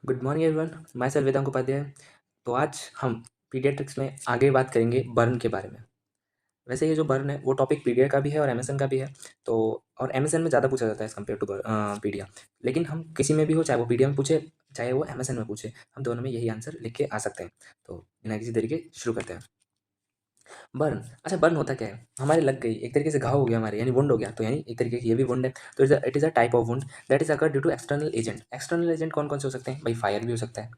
Good morning everyone, मैं sir Vedang Upadhyay. तो आज हम पीडियाट्रिक्स में आगे बात करेंगे बर्न के बारे में। वैसे ये जो बर्न है वो टॉपिक पीडिया का भी है और एमएसएन का भी है। तो और एमएसएन में ज़्यादा पूछा जाता है एज़ कम्पेयर टू पीडिया। लेकिन हम किसी में भी हो, चाहे वो पीडिया में पूछे चाहे वो एमएसएन में पूछे, हम दोनों में यही आंसर लिख के आ सकते हैं। तो बिना किसी तरीके शुरू करते हैं। बर्न, अच्छा बर्न होता क्या है? हमारे लग गई, एक तरीके से घाव हो गया हमारे, यानी वुंड हो गया, तो यानी एक तरीके की ये भी वुंड है। तो it is a type of wound that is occur due to external agent. External agent कौन कौन से हो सकते हैं भाई? फायर भी हो सकता है,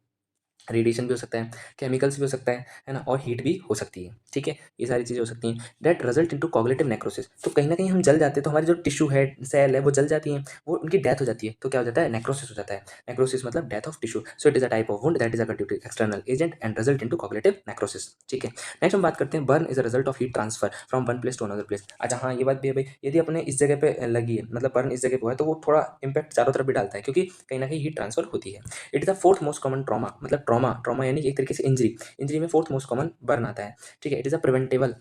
रेडिएशन भी हो सकता है, केमिकल्स भी हो सकता है ना, और हीट भी हो सकती है। ठीक है, ये सारी चीज़ें हो सकती हैं। That result into cognitive necrosis. तो कहीं ना कहीं हम जल जाते हैं, तो हमारी जो टिश्यू है, सेल है, वो जल जाती हैं, वो उनकी डेथ हो जाती है। तो क्या हो जाता है? नेक्रोसिस हो जाता है। नेक्रोसिस मतलब death of tissue. So it is a type of wound that is occur due to external agent and result into cognitive necrosis. ठीक है, नेक्स्ट हम बात करते हैं burn is a result of heat transfer from one place to another place. अच्छा हाँ, ये बात भी है भाई, यदि अपने इस जगह पे लगी है, मतलब बर्न इस जगह पे हुआ है, तो वो थोड़ा इंपैक्ट चारों तरफ भी डालता है, क्योंकि कहीं ना कहीं हीट ट्रांसफर होती है। It is the fourth most common trauma, मतलब ट्रॉमा ट्रॉमा यानी कि एक तरीके से इंजरी। इंजरी में फोर्थ मोस्ट कॉमन बर्न आता है। ठीक है, इट इज़ अ प्रिवेंटेबल,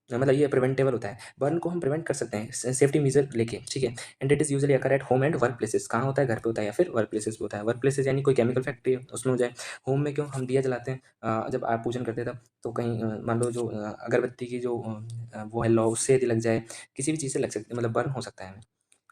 मतलब ये प्रिवेंटेबल होता है। बर्न को हम प्रिवेंट कर सकते हैं सेफ्टी मेजर लेके। ठीक है, and it is usually occur at home and work places. कहाँ होता है? घर पे होता है या फिर वर्क प्लेसेस पे होता है। वर्क प्लेसेस यानी कोई केमिकल फैक्ट्री है उसमें हो जाए। होम में क्यों? हम दिया जलाते हैं, जब आप पूजन करते हैं तब। तो कहीं मान लो जो अगरबत्ती की जो वो है लौ, उससे यदि लग जाए, किसी भी चीज़ से लग सकती है, मतलब बर्न हो सकता है हमें।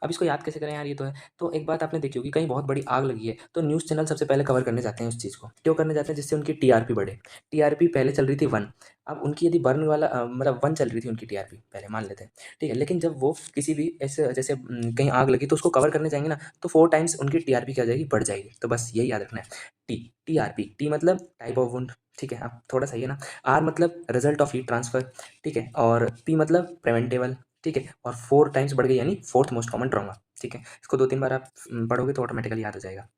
अब इसको याद कैसे करें यार? ये तो है। तो एक बात आपने देखी होगी, कहीं बहुत बड़ी आग लगी है तो न्यूज़ चैनल सबसे पहले कवर करने जाते हैं उस चीज़ को। क्यों करने जाते हैं? जिससे उनकी टीआरपी बढ़े। टीआरपी पहले चल रही थी 1, अब उनकी यदि बर्न वाला मतलब 1 चल रही थी उनकी टीआरपी पहले, मान लेते हैं। ठीक है, लेकिन जब वो किसी भी ऐसे जैसे कहीं आग लगी तो उसको कवर करने जाएँगे ना, तो 4 टाइम्स उनकी टीआरपी क्या हो जाएगी? बढ़ जाएगी। तो बस यही याद रखना है। टीआरपी, टी मतलब टाइप ऑफ वुंड। ठीक है, अब थोड़ा सही है ना। आर मतलब रिजल्ट ऑफ हीट ट्रांसफर। ठीक है, और पी मतलब प्रिवेंटेबल। ठीक है, और 4 टाइम्स बढ़ गई यानी फोर्थ मोस्ट कॉमन ट्रॉमा। ठीक है, इसको 2-3 बार आप पढ़ोगे तो ऑटोमेटिकली याद हो जाएगा।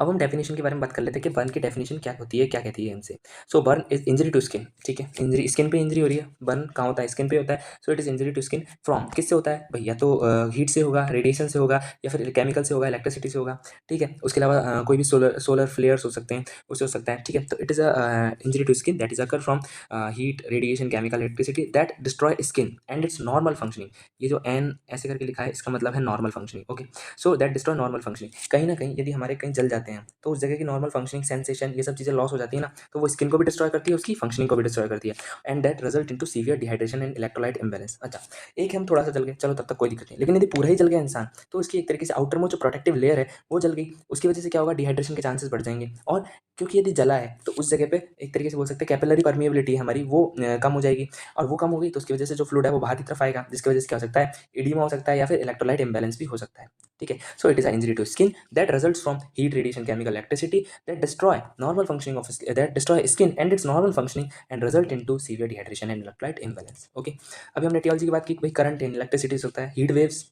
अब हम डेफिनेशन के बारे में बात कर लेते हैं कि बर्न की डेफिनेशन क्या होती है, क्या कहती है हमसे। So burn is injury to skin. ठीक है, इंजरी स्किन पे इंजरी हो रही है, बर्न कहाँ होता है? स्किन पे होता है। So it is injury to skin from, किससे होता है भैया? तो हीट से होगा, रेडिएशन से होगा, या फिर केमिकल से होगा, इलेक्ट्रिसिटी से होगा। ठीक है, उसके अलावा कोई भी सोलर सोलर फ्लेयर्स हो सकते हैं, उससे हो सकता है। ठीक है, तो it is a injury to skin that is occur from heat, radiation, chemical, electricity that destroy skin and its normal functioning. ये जो एन ऐसे करके लिखा है, इसका मतलब है normal functioning. Okay, so that destroy normal functioning. कहीं ना कहीं यदि हमारे कहीं जल जाते हैं तो उस जगह की नॉर्मल फंक्शनिंग, सेंसेशन, ये सब चीज़ें लॉस हो जाती है ना, तो वो स्किन को भी डिस्ट्रॉय करती है, उसकी फंक्शनिंग को भी डिस्ट्रॉय करती है। And that result into severe dehydration and electrolyte imbalance. अच्छा, एक हम थोड़ा सा जल गए, चलो तब तक कोई दिक्कत नहीं, लेकिन यदि पूरा ही जल गया इंसान, तो इसकी एक तरीके से आउटर मोस्ट जो प्रोटेक्टिव लेयर है वो जल गई। उसकी वजह से क्या होगा? डिहाइड्रेशन के चांसेस बढ़ जाएंगे। और क्योंकि यदि जला है तो उस जगह पे एक तरीके से बोल सकते हैं कैपिलरी परमिएबिलिटी हमारी वो कम हो जाएगी। और वो कम हो गई तो उसकी वजह से जो फ्लूइड है वो बाहर की तरफ आएगा, जिसकी वजह से क्या हो सकता है? इडीमा हो सकता है, या फिर इलेक्ट्रोलाइट इम्बैलेंस भी हो सकता है। ठीक है, so it is injury to skin that results from heat, radiation, chemical, electricity that destroy normal functioning of that destroy skin and its normal functioning and result into severe dehydration and electrolyte imbalance. Okay, अभी हमने टियोलॉजी की बात की, भाई current and electricity होता है, heat waves,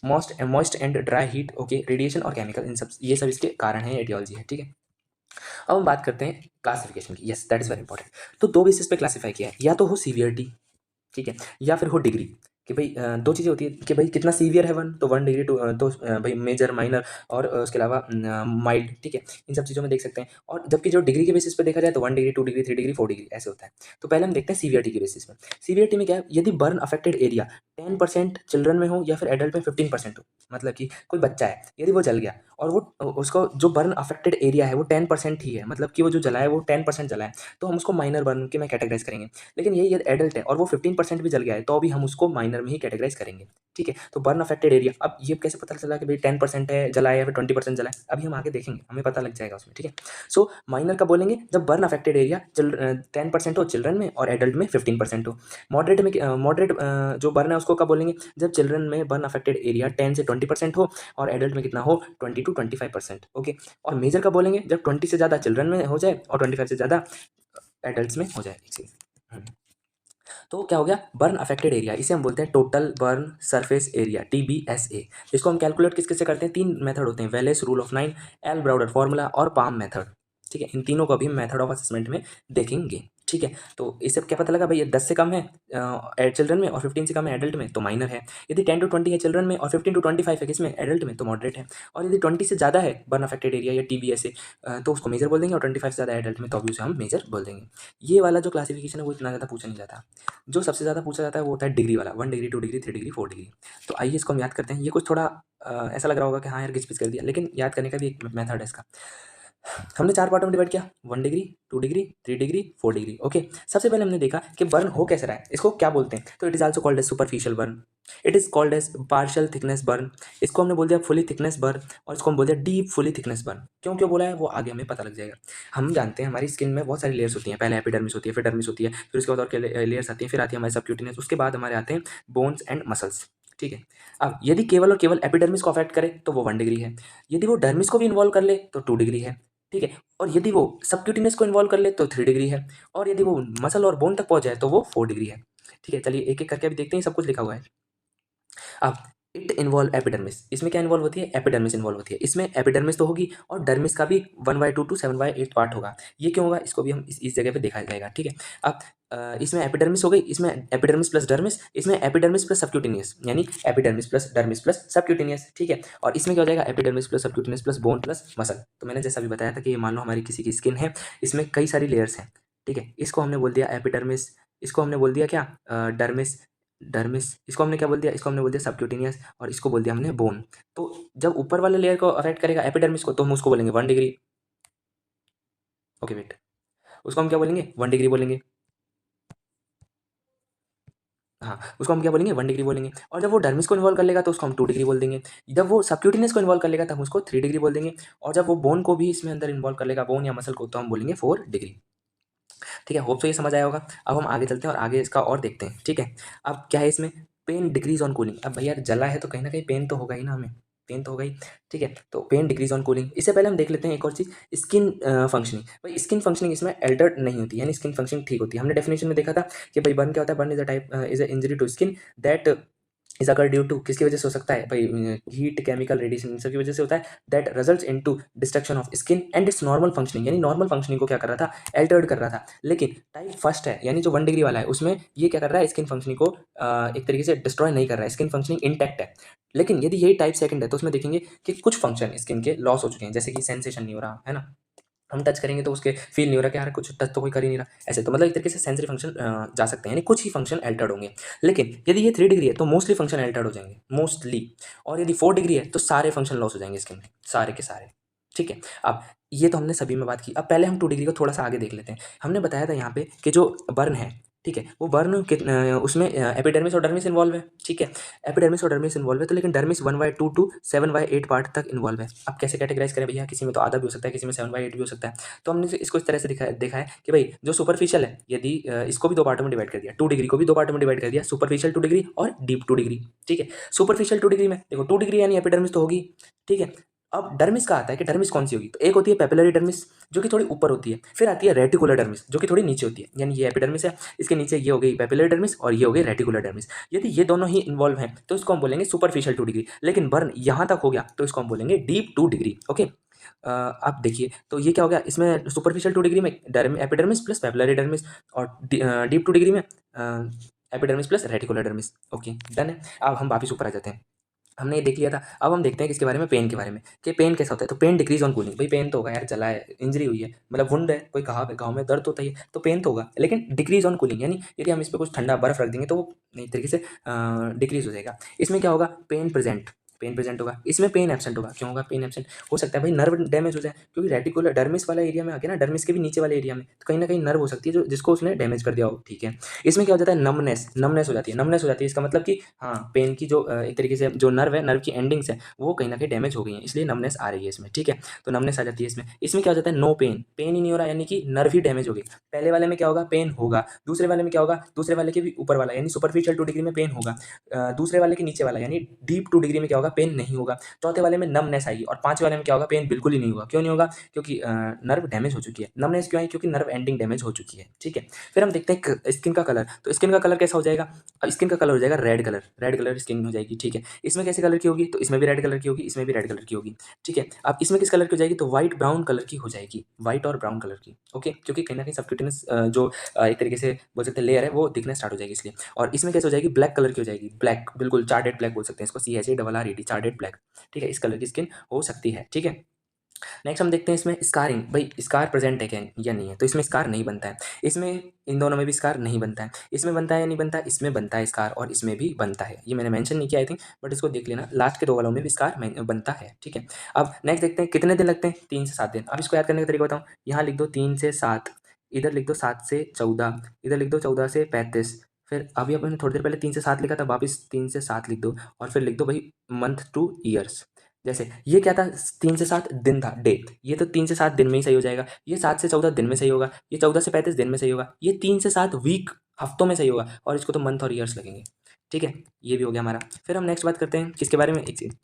moist and dry heat, okay, radiation और chemical, इन सब ये सब इसके कारण है, एटियोलॉजी है। ठीक है, अब हम बात करते हैं क्लासिफिकेशन की। Yes, that is very important. तो दो बेसिस पे क्लासीफाई किया है, या तो हो सीवियरिटी, ठीक है, या फिर हो डिग्री। कि भाई दो चीज़ें होती है कि भाई कितना सीवियर है वन, तो 1 डिग्री टू तो भाई मेजर, माइनर, और उसके अलावा माइल्ड। ठीक है, इन सब चीज़ों में देख सकते हैं। और जबकि जो डिग्री के बेसिस पे देखा जाए तो 1 डिग्री, 2 डिग्री, 3 डिग्री, 4 डिग्री ऐसे होता है। तो पहले हम देखते हैं सीवियरिटी के बेसिस में। सीवियरिटी में क्या है? यदि बर्न अफेक्टेड एरिया 10% चिल्ड्रन में हो या फिर एडल्ट में 15% हो, मतलब कि कोई बच्चा है यदि वो जल गया और वो उसको जो बर्न अफेक्टेड एरिया है वो 10% ही है, मतलब कि वो जो जला है वो 10% जला है, तो हम उसको माइनर बर्न के में कैटेगराइज करेंगे। लेकिन यही यदि एडल्ट है और वो 15% भी जल गया है तो भी हम उसको माइनर में ही कैटेगराइज करेंगे। ठीक है, तो बर्न अफेक्टेड एरिया, अब ये कैसे पता चला कि भाई 10% है जला है या फिर 20% जला है? अभी हम आगे देखेंगे, हमें पता लग जाएगा उसमें। ठीक है, सो माइनर का बोलेंगे जब बर्न अफेक्टेड एरिया 10% हो चिल्ड्रन में और एडल्ट में 15% हो। मॉडरेट में मॉडरेट जो बर्न है उसको कब बोलेंगे? जब चिल्ड्रन में बर्न अफेक्टेड एरिया 10 से 20% हो और एडल्ट में कितना हो? 20 to 25%। ओके, और मेजर का बोलेंगे जब 20 से ज़्यादा चिल्ड्रन में हो जाए और 25 से ज़्यादा एडल्ट्स में हो जाए। तो क्या हो गया? बर्न अफेक्टेड एरिया, इसे हम बोलते हैं total burn surface area, TBSA। इसको हम कैलकुलेट किस किससे करते हैं? 3 मेथड होते हैं, Wallace rule of 9, L Browder formula और पाम मेथड। ठीक है, इन तीनों को भी हम मेथड ऑफ असेसमेंट में देखेंगे। ठीक है, तो इससे क्या पता लगा भाई? ये 10 से कम है चिल्ड्रन में और 15 से कम है एडल्ट में तो माइनर है। यदि 10 to 20 है चिल्ड्रन में और 15 to 25 है किसमें? एडल्ट में, तो मॉडरेट है। और यदि 20 से ज़्यादा है बर्न अफेक्टेड एरिया या TBSA तो उसको मेजर बोल देंगे, और 25 से ज़्यादा एडल्ट में तो अभी उसे हम मेजर बोल देंगे। ये वाला जो क्लासिफिकेशन है वो इतना ज़्यादा पूछा नहीं जाता। जो सबसे ज़्यादा पूछा जाता है वो होता है डिग्री वाला, 1 डिग्री, 2 डिग्री, 3 डिग्री, 4 डिग्री। तो आइए इसको हम याद करते हैं। ये कुछ थोड़ा ऐसा लग रहा होगा कि हाँ यार घिच-पिच कर दिया, लेकिन याद करने का भी एक मेथड है इसका। हमने 4 पार्टों में डिवाइड किया, 1 degree, 2 degree, 3 degree, 4 degree. Okay, सबसे पहले हमने देखा कि बर्न हो कैसे रहा है, इसको क्या बोलते हैं, तो it is also called as superficial burn, it is called as partial thickness burn, इसको हमने बोल दिया फुली थिकनेस बर्न, और इसको हम बोल दिया डीप फुली थिकनेस बर्न। क्यों क्यों बोला है वो आगे हमें पता लग जाएगा। हम जानते हैं हमारी स्किन में बहुत सारी लेयर्स होती हैं, पहले एपिडर्मिस होती है, फिर डर्मिस होती है, फिर उसके बाद और लेयर्स आती हैं, फिर आती है हमारी सबक्यूटेनियस, उसके बाद हमारे आते हैं बोन्स एंड मसल्स। ठीक है, अब यदि केवल और केवल एपिडर्मिस को अफेक्ट करे तो वो 1 डिग्री है, यदि वो डर्मिस को भी इन्वॉल्व कर ले तो 2 डिग्री है। ठीक है, और यदि वो सबक्यूटेनियस को इन्वॉल्व कर ले तो 3 डिग्री है, और यदि वो मसल और बोन तक पहुंच जाए तो वो 4 डिग्री है। ठीक है, चलिए एक एक करके अभी देखते हैं, सब कुछ लिखा हुआ है। अब इट इन्वॉल्व एपिडर्मिस, इसमें क्या इन्वॉल्व होती है, एपिडर्मिस इन्वॉल्व होती है, इसमें एपिडर्मिस तो होगी और डर्मिस का भी 1/2 टू 7/8 पार्ट होगा। ये क्यों होगा, इसको भी हम इस जगह पे देखा जाएगा। ठीक है, अब इसमें एपिडर्मिस हो गई, इसमें एपिडर्मिस प्लस डर्मिस, इसमें एपिडर्मिस प्लस सबक्यूटेनियस, यानी epidermis plus dermis plus subcutaneous. ठीक है, और इसमें क्या हो जाएगा, epidermis plus subcutaneous plus bone plus muscle. तो मैंने जैसा भी बताया था कि ये मान लो हमारी किसी की स्किन है, इसमें कई सारी लेयर्स हैं। ठीक है, इसको हमने बोल दिया एपिडर्मिस, इसको हमने बोल दिया क्या, डर्मिस, डर्मिस, इसको हमने क्या बोल दिया, इसको हमने बोल दिया सबक्यूटेनियस, और इसको बोल दिया हमने बोन। तो जब ऊपर वाले लेयर को अफेक्ट करेगा एपिडर्मिस को, तो हम उसको बोलेंगे 1 डिग्री। ओके वेट, उसको हम क्या बोलेंगे, 1 डिग्री बोलेंगे। हाँ, उसको हम क्या बोलेंगे, 1 डिग्री बोलेंगे। और जब वो डर्मिस को इन्वॉल्व कर लेगा तो उसको हम 2 डिग्री बोल देंगे। जब वो सबक्यूटेनियस को इन्वॉल्व कर लेगा तो हम उसको 3 डिग्री बोल देंगे। और जब वो बोन को भी इसमें अंदर इन्वॉल्व कर लेगा, बोन या मसल को, तो हम बोलेंगे 4 डिग्री। ठीक है, होप तो ये समझ आया होगा। अब हम आगे चलते हैं और आगे इसका और देखते हैं। ठीक है, अब क्या है इसमें, पेन डिक्रीज ऑन कूलिंग। अब भैया जला है तो कहीं ना कहीं पेन तो होगा ही ना हमें, पेन तो होगा ही। ठीक है, तो पेन डिक्रीज ऑन कूलिंग। इससे पहले हम देख लेते हैं एक और चीज़, स्किन फंक्शनिंग। भाई स्किन फंक्शनिंग इसमें अल्टर्ड नहीं होती, यानी स्किन फंक्शनिंग ठीक होती है। हमने डेफिनेशन में देखा था कि भाई बर्न क्या होता है, burn is a type, is a injury to skin that is occur due to, किसकी वजह से हो सकता है भाई, हीट, केमिकल, रेडिएशन, इन सब की वजह से होता है। That results into destruction of skin and its normal functioning, यानी नॉर्मल फंक्शनिंग को क्या कर रहा था, अल्टर्ड कर रहा था। लेकिन टाइप फर्स्ट है, यानी जो 1 डिग्री वाला है, उसमें ये क्या कर रहा है, स्किन फंक्शनिंग को एक तरीके से डिस्ट्रॉय नहीं कर रहा है, स्किन फंक्शनिंग इंटैक्ट है। लेकिन यदि यही टाइप सेकंड है तो उसमें देखेंगे कि कुछ फंक्शन स्किन के लॉस हो चुके हैं, जैसे कि सेंसेशन नहीं हो रहा है ना, हम टच करेंगे तो उसके फील नहीं हो रहा कि यार कुछ टच तो कोई कर ही नहीं रहा, ऐसे तो मतलब एक तरीके से सेंसरी फंक्शन जा सकते हैं, यानी कुछ ही फंक्शन अल्टर्ड होंगे। लेकिन यदि ये 3 डिग्री है तो मोस्टली फंक्शन अल्टर्ड हो जाएंगे, मोस्टली। और यदि 4 डिग्री है तो सारे फंक्शन लॉस हो जाएंगे स्किन में, सारे के सारे। ठीक है, अब ये तो हमने सभी में बात की। अब पहले हम 2 डिग्री को थोड़ा सा आगे देख लेते हैं। हमने बताया था यहाँ पे कि जो बर्न है, ठीक है, वो बर्न उसमें एपिडर्मिस और डर्मिस इन्वॉल्व है। ठीक है, एपिडर्मिस और डर्मिस इन्वॉल्व है, तो लेकिन डर्मिस 1/2 टू 7/8 पार्ट तक इन्वॉल्व है। अब कैसे कैटेगराइज करें भैया, किसी में तो आधा भी हो सकता है, किसी में 7/8 भी हो सकता है। तो हमने इसको इस तरह से देखा है कि भाई जो सुपरफिशियल है, यदि इसको भी दो पार्टों में डिवाइड कर दिया, 2 डिग्री को भी दो पार्टों में डिवाइड कर दिया, सुपरफिशियल 2 डिग्री और डीप 2 डिग्री। ठीक है, सुपरफिशियल 2 डिग्री में देखो 2 डिग्री यानी एपिडर्मिस तो होगी। ठीक है, अब डर्मिस का आता है कि डर्मिस कौन सी होगी, तो एक होती है पेपिलरी डर्मिस जो कि थोड़ी ऊपर होती है, फिर आती है रेटिकुलर डर्मिस जो कि थोड़ी नीचे होती है, यानी ये एपिडर्मिस है, इसके नीचे ये हो गई पेपिलरी डर्मिस और ये हो गई रेटिकुलर डर्मिस। यदि ये दोनों ही इन्वॉल्व हैं तो इसको हम बोलेंगे सुपरफिशियल 2 डिग्री, लेकिन बर्न यहाँ तक हो गया तो इसको हम बोलेंगे डीप 2 डिग्री। ओके, आप देखिए तो ये क्या हो गया, इसमें सुपरफिशियल 2 डिग्री में एपिडर्मिस प्लस पेपिलरी डर्मिस, और डीप 2 डिग्री में epidermis plus reticular dermis. Okay done है, अब हम वापिस ऊपर आ जाते हैं। हमने ये देख लिया था, अब हम देखते हैं किसके बारे में, पेन के बारे में, कि पेन कैसा होता है। तो पेन डिक्रीज ऑन कूलिंग, भाई पेन तो होगा यार, जला है, इंजरी हुई है, मतलब वुंड है, कोई घाव में दर्द होता ही है तो पेन तो होगा, लेकिन डिक्रीज ऑन कूलिंग, यानी यदि हम इस पर कुछ ठंडा बर्फ रख देंगे तो वो एक तरीके से डिक्रीज हो जाएगा। इसमें क्या होगा, पेन प्रेजेंट होगा, इसमें पेन एब्सेंट होगा। क्यों होगा पेन एब्सेंट, हो सकता है भाई नर्व डैमेज हो जाए, क्योंकि रेटिकुलर डर्मिस वाला एरिया में आ गया ना, डर्मिस के भी नीचे वाले एरिया में, तो कहीं ना कहीं नर्व हो सकती है जो जिसको उसने डैमेज कर दिया हो। ठीक है, इसमें क्या हो जाता है, नमनेस हो जाती है, नमनेस हो जाती है, इसका मतलब कि हाँ पेन की जो एक तरीके से जो नर्व है, नर्व की एंडिंग्स है वो कहीं ना कहीं डैमेज हो गई है, इसलिए नमनेस आ रही है इसमें। ठीक है, तो नमनेस आ जाती है इसमें। इसमें क्या हो जाता है, नो पेन, पेन ही नहीं हो रहा, यानी कि नर्व ही डैमेज हो गई। पहले वाले में क्या होगा, पेन होगा, दूसरे वाले में क्या होगा, दूसरे वाले के भी ऊपर वाला यानी सुपरफिशियल 2 डिग्री में पेन होगा, दूसरे वाले के नीचे वाला यानी डीप 2 डिग्री में क्या होगा, पेन नहीं होगा, चौथे वाले में नमनेस आएगी, और पांचवें वाले में क्या होगा, पेन बिल्कुल ही नहीं होगा। क्यों नहीं होगा, क्योंकि नर्व डैमेज हो चुकी है। नमनेस क्यों आई, क्योंकि नर्व एंडिंग डैमेज हो चुकी है। ठीक है, फिर हम देखते हैं स्किन का कलर। तो स्किन का कलर कैसा हो जाएगा, अब स्किन का कलर हो जाएगा red colour, red colour skin हो जाएगी। ठीक है, इसमें कैसे कलर की होगी, तो इसमें भी रेड कलर की होगी, इसमें भी रेड कलर की होगी। ठीक है, अब इसमें किस कलर की हो जाएगी, तो व्हाइट ब्राउन कलर की हो जाएगी, व्हाइट और ब्राउन कलर की। ओके, क्योंकि कहीं ना कहीं सबक्यूटेनियस जो एक तरीके से बोल सकते हैं लेयर है वो दिखना स्टार्ट हो जाएगी इसलिए। और इसमें कैसे हो जाएगी, ब्लैक कलर की हो जाएगी, ब्लैक बिल्कुल चार्टेड ब्लैक बोल सकते हैं इसको, CHARRED, ठीक है, इस कलर की स्किन हो सकती है। ठीक है, नेक्स्ट हम देखते हैं इसमें स्कारिंग, भाई स्कार प्रेजेंट है क्या या नहीं है, तो इसमें स्कार नहीं बनता है। इसमें इन दोनों में भी स्कार नहीं बनता है। इसमें बनता है या नहीं बनता है, इसमें बनता है स्कार और इसमें भी बनता है। ये मैंने मेंशन नहीं किया आई थिंक, बट इसको देख लेना, लास्ट के दो वालों में भी स्कार बनता है। ठीक है, अब नेक्स्ट देखते हैं कितने दिन लगते हैं, 3 से 7 दिन। अब इसको याद करने का तरीका बताऊँ, यहाँ लिख दो 3 से 7, इधर लिख दो 7 से 14, इधर लिख दो 14 से 35। फिर अभी अपने थोड़ी देर पहले 3 से 7 लिखा था, वापिस 3 से 7 लिख दो और फिर लिख दो भाई मंथ टू ईयर्स। जैसे ये क्या था, 3 से 7 दिन था, डे, ये तो 3 से 7 दिन में ही सही हो जाएगा। ये 7 से 14 दिन में सही होगा, ये 14 से 35 दिन में सही होगा, ये 3 से 7 वीक हफ्तों में सही होगा, और इसको तो मंथ और ईयर्स लगेंगे। ठीक है, ये भी हो गया हमारा। फिर हम नेक्स्ट बात करते हैं किसके बारे में, एक चीज,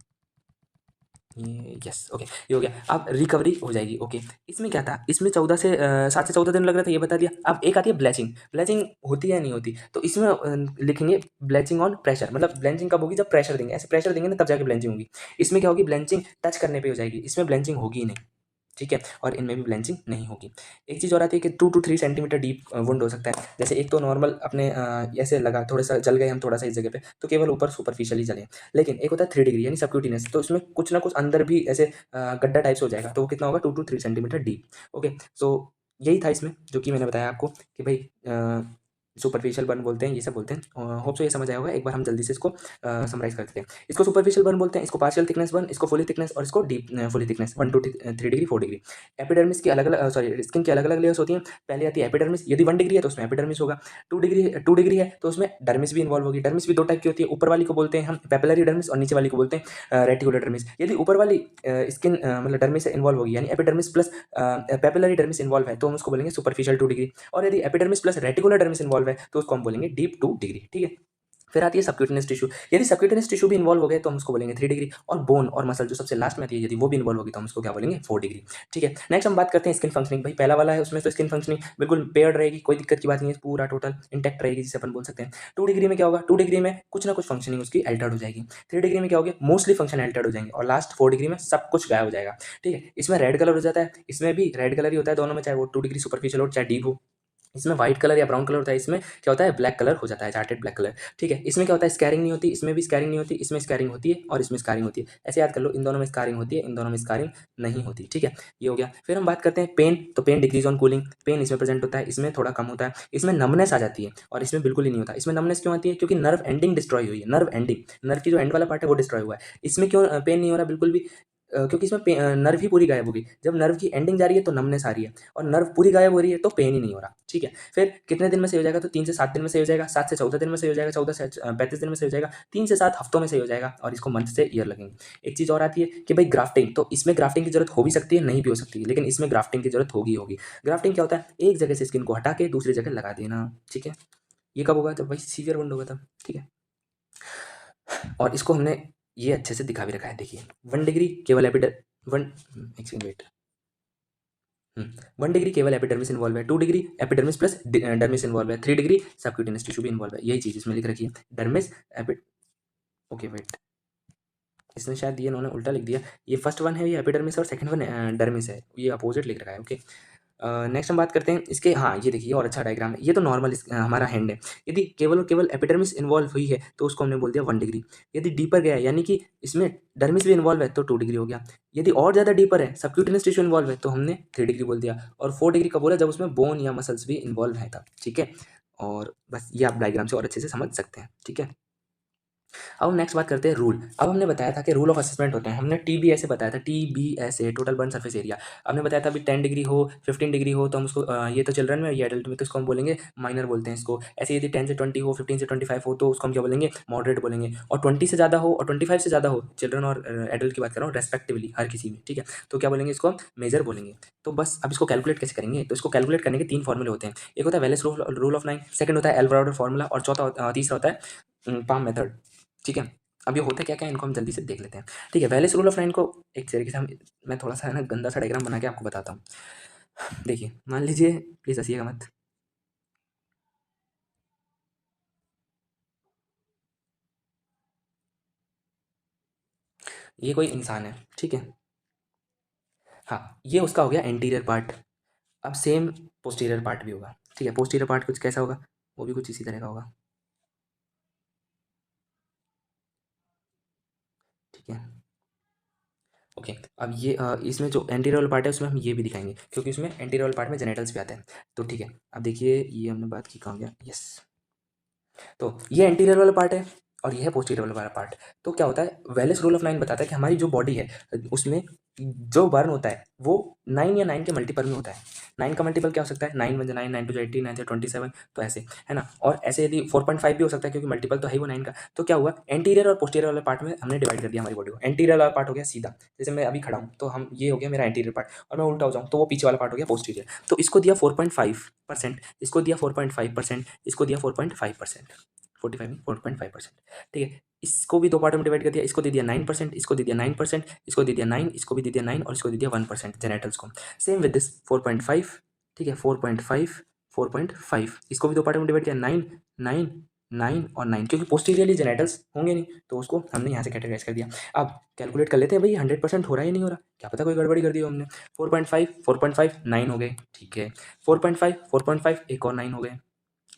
ये यस ओके, ये हो गया। अब रिकवरी हो जाएगी। ओके, इसमें क्या था, इसमें 7 से 14 दिन लग रहा था, ये बता दिया। अब एक आती है ब्लैचिंग, ब्लैचिंग होती है या नहीं होती, तो इसमें लिखेंगे ब्लैचिंग ऑन प्रेशर, मतलब ब्लैंचिंग कब होगी, जब प्रेशर देंगे, ऐसे प्रेशर देंगे ना तब जाके ब्लैंचिंग होगी। इसमें क्या होगी, ब्लैंचिंग टच करने पे हो जाएगी, इसमें ब्लैंचिंग होगी ही नहीं। ठीक है, और इनमें भी ब्लैंचिंग नहीं होगी। एक चीज़ और आती है कि 2 to 3 सेंटीमीटर डीप वुंड हो सकता है। जैसे एक तो नॉर्मल अपने ऐसे लगा, थोड़ा सा जल गए हम थोड़ा सा इस जगह पे, तो केवल ऊपर सुपरफिशियली जले। लेकिन एक होता है 3 डिग्री यानी सबक्यूटिनस, तो इसमें कुछ ना कुछ अंदर भी ऐसे गड्ढा टाइप से हो जाएगा, तो वो कितना होगा, 2 to 3 सेंटीमीटर डीप। ओके, सो यही था इसमें जो कि मैंने बताया आपको कि भाई सुपरफिशियल बर्न बोलते हैं, ये सब बोलते हैं। होप सो ये समझ आया होगा। एक बार हम जल्दी से इसको समराइज कर देते हैं। इसको सुपरफिशियल बर्न बोलते हैं, इसको पार्शियल थिकनेस बर्न, इसको फुली थिकनेस, और इसको deep fully thickness, 1 to 3 degree 4 degree. Epidermis की अलग अलग, सॉरी, स्किन की अलग अलग लेयर्स होती हैं। पहले आती है एपिडर्मिस, यदि 1 डिग्री है तो उसमें एपिडर्मिस होगा। 2 डिग्री है तो उसमें डर्मिस भी इन्वॉल्व होगी। डर्मिस भी दो टाइप की होती है, ऊपर वाली को बोलते हैं हम पेपिलरी डर्मिस और नीचे वाली को बोलते हैं रेटिकुलर डर्मिस। यदि ऊपर वाली स्किन मतलब डर्मिस से इन्वॉल्व होगी यानी epidermis plus papillary dermis involve है, तो हम उसको बोलेंगे सुपरफिशियल 2 डिग्री। और यदि epidermis plus reticular dermis involve है तो उसको हम बोलेंगे डीप 2 डिग्री। ठीक है, फिर आती है सबक्यूटेनियस टिश्यू। यदि सबक्यूटेनियस टिश्यू भी इन्वॉल्व हो गए तो हम उसको बोलेंगे 3 डिग्री। और बोन और मसल जो सबसे लास्ट में आती है, यदि वो भी इन्वॉल्व होगी तो हम उसको क्या बोलेंगे, 4 डिग्री। ठीक है, नेक्स्ट हम बात करते हैं स्किन फंक्शनिंग। भाई पहला वाला है, उसमें तो स्किन फंक्शनिंग बिल्कुल पेयर्ड रहेगी, कोई दिक्कत की बात नहीं है, पूरा टोटल इंटैक्ट रहेगी, जिसे अपन बोल सकते हैं। 2 डिग्री में क्या होगा, 2 डिग्री में कुछ ना कुछ फंक्शनिंग उसकी अल्टर्ड हो जाएगी। 3 डिग्री में क्या होगी, मोस्टली फंक्शन अल्टर्ड हो जाएंगे, और लास्ट 4 डिग्री में सब कुछ गायब हो जाएगा। ठीक है, इसमें रेड कलर हो जाता है, इसमें भी रेड कलर ही होता है दोनों में, चाहे वो 2 डिग्री सुपरफिशियल हो चाहे डीप हो। इसमें व्हाइट कलर या ब्राउन कलर होता है, इसमें क्या होता है, ब्लैक कलर हो जाता है, चार्टेड ब्लैक कलर। ठीक है, इसमें क्या होता है, स्कैरिंग नहीं होती, इसमें भी स्कैरिंग नहीं होती, इसमें स्कैरिंग होती है और इसमें स्कैरिंग होती है। ऐसे याद कर लो, इन दोनों में स्कैरिंग होती है, इन दोनों में स्कैरिंग नहीं होती। ठीक है, ये हो गया। फिर हम बात करते हैं पेन, तो pain decrease on cooling, pain इसमें प्रेजेंट होता है, इसमें थोड़ा कम होता है। इसमें नमनेस आ जाती है और इसमें बिल्कुल ही नहीं होता। इसमें नमनेस क्यों आती है, क्योंकि नर्व एंडिंग डिस्ट्रॉय हुई है, नर्व एंडिंग, नर्व की जो एंड वाला पार्ट है वो डिस्ट्रॉय हुआ है। इसमें क्यों पेन नहीं हो रहा बिल्कुल भी, क्योंकि इसमें नर्व ही पूरी गायब होगी। जब नर्व की एंडिंग जा रही है तो नमनेस आ रही है, और नर्व पूरी गायब हो रही है तो पेन ही नहीं हो रहा। ठीक है, फिर कितने दिन में सही हो जाएगा, तो 3 से 7 दिन में सही हो जाएगा, 7 से 14 दिन में सही हो जाएगा, 14 से 35 दिन में सही हो जाएगा, 3 से 7 हफ्तों में सही हो जाएगा, और इसको मंथ से ईयर लगेंगे। एक चीज़ और आती है कि भाई ग्राफ्टिंग, तो इसमें ग्राफ्टिंग की जरूरत हो भी सकती है, नहीं भी हो सकती है, लेकिन इसमें ग्राफ्टिंग की जरूरत होगी। ग्राफ्टिंग क्या होता है, एक जगह से स्किन को हटा के दूसरी जगह लगा देना। ठीक है, ये कब होगा, जब भाई सीवियर वुंड होगा तब। ठीक है, और इसको हमने ये अच्छे से दिखा भी रखा है, देखिए 1 डिग्री केवल एपिडर वन एक सेकंड वेट। 1 डिग्री केवल एपिडर्मिस इन्वॉल्व है, 2 degree epidermis plus dermis involve है, 3 डिग्री सबक्यूटेनियस टिश्यू भी इन्वॉल्व है। यही चीज़ इसमें लिख रखी है, डर्मिस एपिड, ओके वेट, इसने शायद ये इन्होंने उल्टा लिख दिया। ये फर्स्ट वन है ये एपिडर्मिस और सेकंड वन डर्मिस है, ये अपोजिट लिख रखा है। ओके, नेक्स्ट हम बात करते हैं इसके, हाँ ये देखिए और अच्छा डायग्राम है, ये तो नॉर्मल हमारा हैंड है। यदि केवल और केवल एपिडर्मिस इन्वॉल्व हुई है तो उसको हमने बोल दिया 1 डिग्री। यदि डीपर गया है यानी कि इसमें डर्मिस भी इन्वॉल्व है तो 2 डिग्री हो गया। यदि और ज़्यादा डीपर है, सबक्यूटेनियस टिश्यू इन्वॉल्व है, तो हमने 3 डिग्री बोल दिया। और 4 डिग्री का बोला जब उसमें बोन या मसल्स भी इन्वॉल्व है तब। ठीक है, और बस ये आप डायग्राम से और अच्छे से समझ सकते हैं। ठीक है, अब हम नेक्स्ट बात करते हैं रूल। अब हमने बताया था कि रूल ऑफ असेसमेंट होते हैं, हमने TBS बताया था, TBS total burn surface area. हमने बताया था अभी 10 डिग्री हो 15 डिग्री हो तो हम उसको ये तो चिल्ड्रन में, ये एडल्ट में तो इसको हम बोलेंगे माइनर बोलते हैं इसको। ऐसे यदि 10 से 20 हो 15 से 25 हो तो उसको हम क्या बोलेंगे, मॉडरेट बोलेंगे। और 20 से ज़्यादा हो और 25 से ज़्यादा हो, चिल्ड्रन और एडल्ट की बात कर रहा हूँ रेस्पेक्टिवली हर किसी में। ठीक है, तो क्या बोलेंगे, इसको हम मेजर बोलेंगे। तो बस अब इसको कैलकुलेट कैसे करेंगे, तो इसको कैलकुलेट करने के 3 फॉर्मूले होते हैं। एक होता है वेलेस रूल ऑफ 9, सेकंड होता है एल्वराडो फार्मूला, और तीसरा होता है पाम मेथड। ठीक है, अब ये होता क्या क्या है इनको हम जल्दी से देख लेते हैं। ठीक है, वेलेस रूल ऑफ 9 को एक तरीके से हम, मैं थोड़ा सा है ना गंदा सा डायग्राम बना के आपको बताता हूँ। देखिए मान लीजिए, प्लीज़ हंसिएगा मत। ये कोई इंसान है, ठीक है, हाँ ये उसका हो गया एंटीरियर पार्ट। अब सेम पोस्टीरियर पार्ट भी होगा। ठीक है, पोस्टीरियर पार्ट कुछ कैसा होगा, वो भी कुछ इसी तरह का होगा। ठीक है, ओके, अब ये इसमें जो एंटीरियर वाला पार्ट है उसमें हम ये भी दिखाएंगे, क्योंकि उसमें एंटीरियर वाले पार्ट में जेनेटल्स भी आते हैं। तो ठीक है, अब देखिए ये हमने बात की, कहाँ गया, यस। तो ये एंटीरियर वाला पार्ट है और ये है पोस्टीरियर वाला पार्ट। तो क्या होता है, वेलेस रूल ऑफ 9 बताता है कि हमारी जो बॉडी है उसमें जो बर्न होता है वो 9 या 9 के मल्टीपल में होता है। 9 का मल्टीपल क्या हो सकता है, 9 वन 9, 9 टू 18, 9 से 27, तो ऐसे है ना। और ऐसे यदि 4.5 भी हो सकता है, क्योंकि मल्टीपल तो है ही वो 9 का। तो क्या हुआ, एंटीरियर और पोस्टीरियर वाले पार्ट में हमने डिवाइड कर दिया हमारी बॉडी को। एंटीरियर वाला पार्ट हो गया सीधा, जैसे मैं अभी खड़ा हूँ तो हम ये हो गया मेरा एंटीरियर पार्ट, और मैं उल्टा हो जाऊँ तो वो पीछे वाला पार्ट हो गया पोस्टीरियर। तो इसको दिया 4.5%, इसको दिया 4.5%, इसको दिया 4.5%, 45 में 4.5%। ठीक है, इसको भी दो पार्टों में डिवाइड कर दिया, इसको दे दिया 9%, इसको दे दिया 9%, इसको दे दिया 9, इसको भी दे दिया 9, और इसको दे दिया 1% जेनेटल्स को। सेम विद दिस 4.5, ठीक है, 4.5, 4.5, इसको भी दो पार्टों में डिवाइड किया, 9, 9, 9 और 9, क्योंकि पोस्टीरियरली जेनेटल्स होंगे नहीं तो उसको हमने यहाँ से कैटेगराइज कर दिया। अब कैलकुलेट कर लेते हैं भाई 100% हो रहा है या नहीं हो रहा, क्या पता कोई गड़बड़ी कर दी हो हमने। 4.5, 4.5, 9 हो गए, ठीक है, 4.5, 4.5, एक और 9 हो गए,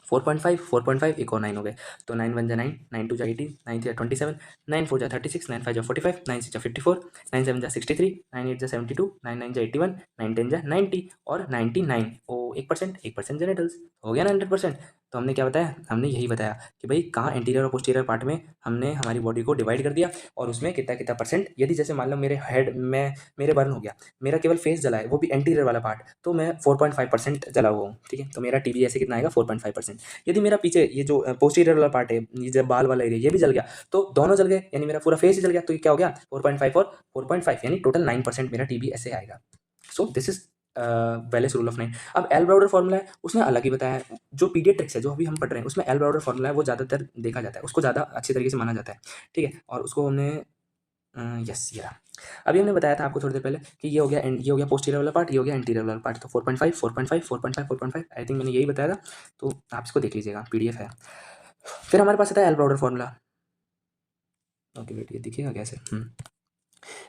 4.5, 4.5, एक और 9 हो गए। तो 9 वन जा 9, 9 टू जा 18, 9 थ्री जा 27, 9 फोर जा 36, 9 फाइव जा 45, 9 सिक्स जा 54, 9 सेवन जा 63, 9 एट जा 72, 9 नाइन जा 81, 9 10 जा 90 और 99। ओ 1%, 1% जेनेटल्स हो गया ना 100%। तो हमने क्या बताया, हमने यही बताया कि भाई कहाँ एंटीरियर और पोस्टीरियर पार्ट में हमने हमारी बॉडी को डिवाइड कर दिया, और उसमें कितना कितना परसेंट, यदि जैसे मान लो मेरे हेड में मेरे बर्न हो गया, मेरा केवल फेस जला है, वो भी एंटीरियर वाला पार्ट, तो मैं 4.5% जला हुआ हूँ, ठीक है, तो मेरा टीबी ऐसे कितना आएगा 4.5%। यदि मेरा पीछे ये जो पोस्टीरियर वाला पार्ट है, ये जो बाल वाला एरिया, ये भी जल गया, तो दोनों जल गए, यानी मेरा पूरा फेस ही जल गया, तो ये क्या हो गया 4.5 और 4.5, यानी टोटल 9% मेरा टीबी ऐसे आएगा। सो this is Wallace rule of 9। अब एल ब्राउडर फॉर्मूला है, उसने अलग ही बताया है। जो पीडियाट्रिक्स है जो अभी हम पढ़ रहे हैं उसमें एल ब्राउडर फॉर्मूला है, वो ज़्यादातर देखा जाता है, उसको ज़्यादा अच्छी तरीके से माना जाता है, ठीक है, और उसको हमने यस ये रहा। अभी हमने बताया था आपको थोड़ी देर पहले कि ये हो गया ये हो गया पोस्टीरियर वाला पार्ट, ये हो गया एंटीरियर वाला पार्ट। तो 4.5, 4.5, 4.5, 4.5, आई थिंक मैंने यही बताया था, तो आप इसको देख लीजिएगा, पीडीएफ है। फिर हमारे पास आता है L Browder formula. Okay wait, ये दिखेगा कैसे,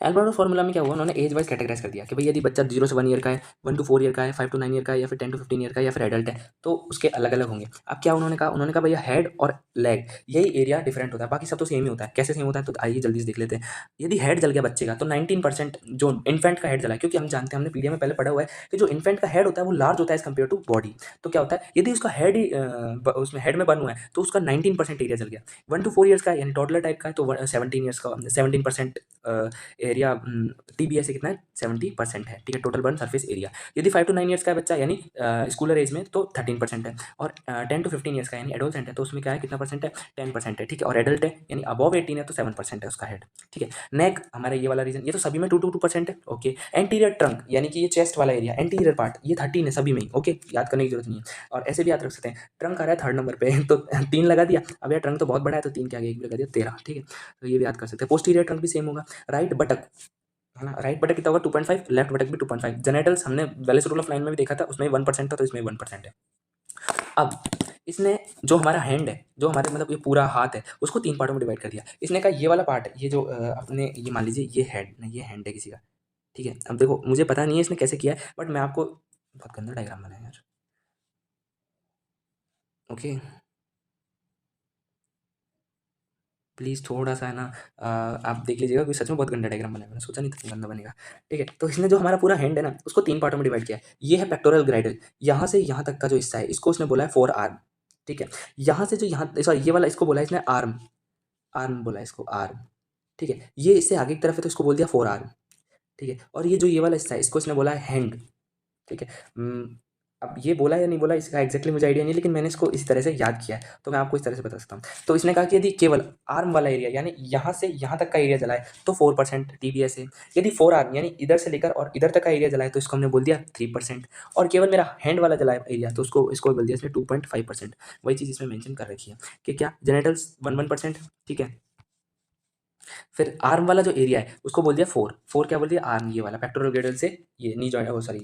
एल्बर्टो फॉर्मूला में क्या हुआ, उन्होंने एज वाइज कैटेगराइज कर दिया कि भाई यदि बच्चा 0 से 1 ईयर का है, 1 to 4 ईयर का है, 5 to 9 ईयर का है, या फिर 10 to 15 ईयर का है, या फिर एडल्ट है, तो उसके अलग अलग होंगे। अब क्या उन्होंने कहा भैया हेड और लेग यही एरिया डिफरेंट होता है, बाकी सब तो सेम ही होता है। कैसे सेम होता है, तो आइए जल्दी से देख लेते हैं। यदि हेड जल गया बच्चे का, तो 19% जो इन्फेंट का हेड जला है, क्योंकि हम जानते हैं, हमने पीडीएफ में पहले पढ़ा हुआ है कि जो इन्फेंट का हेड होता है वो लार्ज होता है एज कम्पेयर टू बॉडी। तो क्या होता है, यदि उसका हेड ही उसमें हेड में बर्न हुआ है, तो उसका 19% एरिया जल गया। 1 to 4 ईयर्स का यानी टॉडलर टाइप का है, तो 17 ईयर्स का 17% एरिया टीबीएस कितना है 70% है, ठीक है, टोटल बर्न सरफेस एरिया। यदि 5 to 9 ईयर्स का है बच्चा यानी स्कूलर एज में, तो 13% है, और 10 to 15 ईयर्स का यानी एडोलसेंट है, तो उसमें क्या है, कितना परसेंट है, 10% है, ठीक है, और एडल्ट है यानी अबव 18 है तो 7% है उसका हेड, ठीक है। नेक हमारा ये वाला रीजन, ये तो सभी में 2% है, ओके। एंटीरियर ट्रंक यानी कि ये चेस्ट वाला एरिया, एंटीरियर पार्ट, ये 13 है सभी में, ओके, याद करने की जरूरत नहीं है। और ऐसे भी याद रख सकते हैं, ट्रंक आ रहा है 3rd नंबर पे तो 3 लगा दिया, अब यार ट्रंक तो बहुत बड़ा है तो 3 के आगे 1 लगा दिया, 13, ठीक है, तो ये भी याद कर सकते हैं। पोस्टीरियर ट्रंक भी सेम होगा। राइट बटक है ना, राइट बटक कितना होगा 2.5, लेफ्ट बटक भी 2.5। जेनेटल्स हमने वेलेस रूल ऑफ 9 में भी देखा था, उसमें 1% था, तो इसमें 1% है। अब इसने जो हमारा हैंड है, जो हमारे मतलब ये पूरा हाथ है, उसको 3 पार्टों में डिवाइड कर दिया। इसने कहा ये वाला पार्ट, ये जो अपने ये मान लीजिए ये हेड नहीं, ये हैंड है किसी का, ठीक है। अब देखो मुझे पता नहीं है इसने कैसे किया है, बट मैं आपको, बहुत गंदा डायग्राम बनाया यार, ओके, प्लीज़ थोड़ा-सा है ना, आप देख लीजिएगा, क्योंकि सच में बहुत गंदा डायग्राम बनाया, मैंने सोचा नहीं था कि गंदा बनेगा, ठीक है। तो इसने जो हमारा पूरा हैंड है ना, उसको 3 पार्टों में डिवाइड किया है। ये है पेक्टोरल ग्राइडल, यहाँ से यहाँ तक का जो हिस्सा है, इसको उसने बोला है फोर आर्म, ठीक है। यहाँ से जो यहाँ सॉरी ये वाला इसको बोला है इसने आर्म, आर्म बोला है इसको आर्म, ठीक है। ये इससे आगे की तरफ है तो इसको बोल दिया फोर आर्म, ठीक है। और ये जो ये वाला हिस्सा है इसको इसने बोला है हैंड, ठीक है। अब ये बोला या नहीं बोला इसका एग्जैक्टली मुझे आइडिया नहीं, लेकिन मैंने इसको इस तरह से याद किया है, तो मैं आपको इस तरह से बता सकता हूँ। तो इसने कहा कि यदि केवल आर्म वाला एरिया यानी यहाँ से यहाँ तक का एरिया जला है तो 4% टीबीएस है। यदि फोर आर्म यानी इधर से लेकर और इधर तक का एरिया जला है तो इसको हमने बोल दिया 3%। और केवल मेरा हैंड वाला जला है एरिया तो उसको इसको बोल दिया इसने 2.5%। वही चीज़ इसमें मेंशन कर रखी है कि क्या जेनेटल्स 1%, ठीक है। फिर आर्म वाला जो एरिया है उसको बोल दिया फोर क्या बोल दिया आर्म, ये वाला पेक्टोरल ग्रेडल से ये नी जॉइंट, वो सॉरी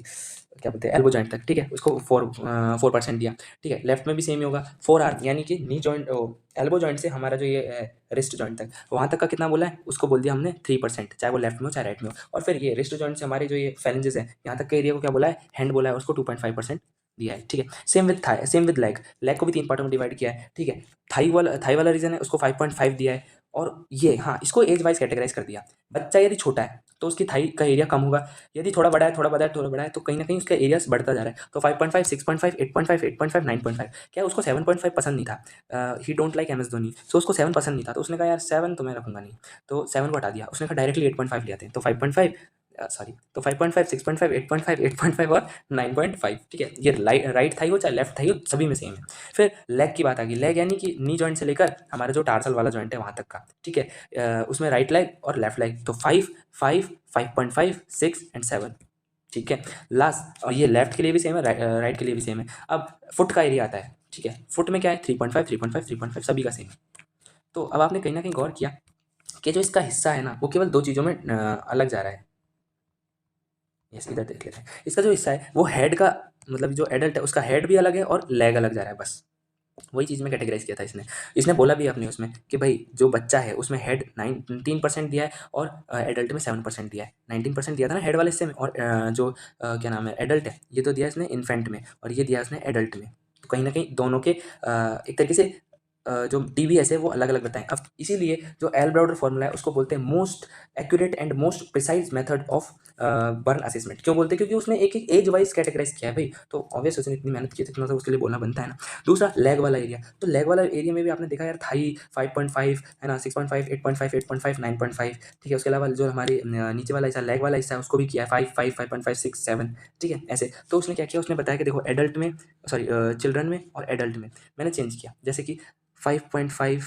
क्या बोलते हैं एल्बो जॉइंट तक, ठीक है, उसको 4% दिया, ठीक है। लेफ्ट में भी सेम ही होगा, फोर आर्म यानी कि नी जॉइंट एल्बो जॉइंट से हमारा जो ये रिस्ट जॉइंट तक, वहाँ तक का कितना बोला है, उसको बोल दिया हमने 3%, चाहे वो लेफ्ट में हो चाहे राइट में हो। और फिर ये रिस्ट जॉइंट से हमारे जो ये फैलेंजेस है यहाँ तक के एरिया को क्या बोला है, हैंड बोला है, उसको 2.5% दिया है, ठीक है। Same with thigh, same with leg, leg को भी 3 पार्टों में डिवाइड किया है, ठीक है। थाई वाला रीजन है उसको 5.5 दिया है, और ये हाँ, इसको एज वाइज कैटेगराइज कर दिया। बच्चा यदि छोटा है तो उसकी थाई का एरिया कम होगा, यदि थोड़ा बड़ा है थोड़ा बड़ा है थोड़ा बड़ा है तो कहीं ना कहीं उसका एरिया बढ़ता जा रहा है। तो 5.5, 6.5, 8.5, 8.5, 9.5, क्या उसको 7.5 पसंद नहीं था, he don't like M S Dhoni, so उसको 7 पसंद नहीं था, तो उसने कहा यार 7 तो मैं रखूंगा नहीं, तो 7 को हटा दिया, उसने कहा डायरेक्टली 8.5 ले आते हैं, तो 5.5 सॉरी तो 5.5, 6.5, 8.5, 8.5 और 9.5, ठीक है। ये राइट थाई हो चाहे लेफ्ट थाई हो सभी में सेम है। फिर लेग की बात आ गई, लेग यानी कि नी जॉइंट से लेकर हमारा जो टार्सल वाला जॉइंट है वहाँ तक का, ठीक है। उसमें राइट लेग और लेफ्ट लेग, तो 5, 5, 5.5, 6 एंड 7, ठीक है। लास्ट, और ये लेफ्ट के लिए भी सेम है, राइट के लिए भी सेम है। अब फुट का एरिया आता है, ठीक है। फुट में क्या है 3.5, 3.5, 3.5 सभी का सेम है। तो अब आपने कहीं ना कहीं गौर किया कि जो इसका हिस्सा है ना वो केवल दो चीज़ों में अलग जा रहा है। यस, इधर देख लेते हैं, इसका जो हिस्सा है वो हेड का, मतलब जो एडल्ट है उसका हेड भी अलग है और लेग अलग जा रहा है, बस वही चीज़ में कैटेगराइज किया था इसने। इसने बोला भी अपने उसमें कि भाई जो बच्चा है उसमें हेड 19% दिया है और एडल्ट में 7% दिया है। 19% दिया था ना हेड वाले हिस्से में, और क्या नाम है एडल्ट है ये तो दिया इसने इन्फेंट में और ये दिया इसने एडल्ट में। तो कहीं ना कहीं दोनों के एक तरीके से जो DBS है वो अलग अलग बताएं। अब इसीलिए जो एल ब्राउडर फॉर्मूला है उसको बोलते हैं most accurate and most precise method of burn assessment. क्यों बोलते हैं? क्योंकि उसने एक एक एज वाइज कैटेगराइज किया है भाई, तो ऑब्वियस उसने इतनी मेहनत की इतना तो उसके लिए बोलना बनता है ना। दूसरा लेग वाला एरिया, तो लेग वाला एरिया में भी आपने देखा यार थाई 5.5 है ना, 6.5, 8.5, 8.5, 9.5, ठीक है। उसके अलावा जो हमारे नीचे वाला हिस्सा लेग वाला हिस्सा है उसको भी किया है 5, 5, 5.5, 6, 7, ठीक है ऐसे। तो उसने क्या किया, उसने बताया कि देखो एडल्ट में, सॉरी चिल्ड्रन में और एडल्ट में मैंने चेंज किया, जैसे कि 5.5,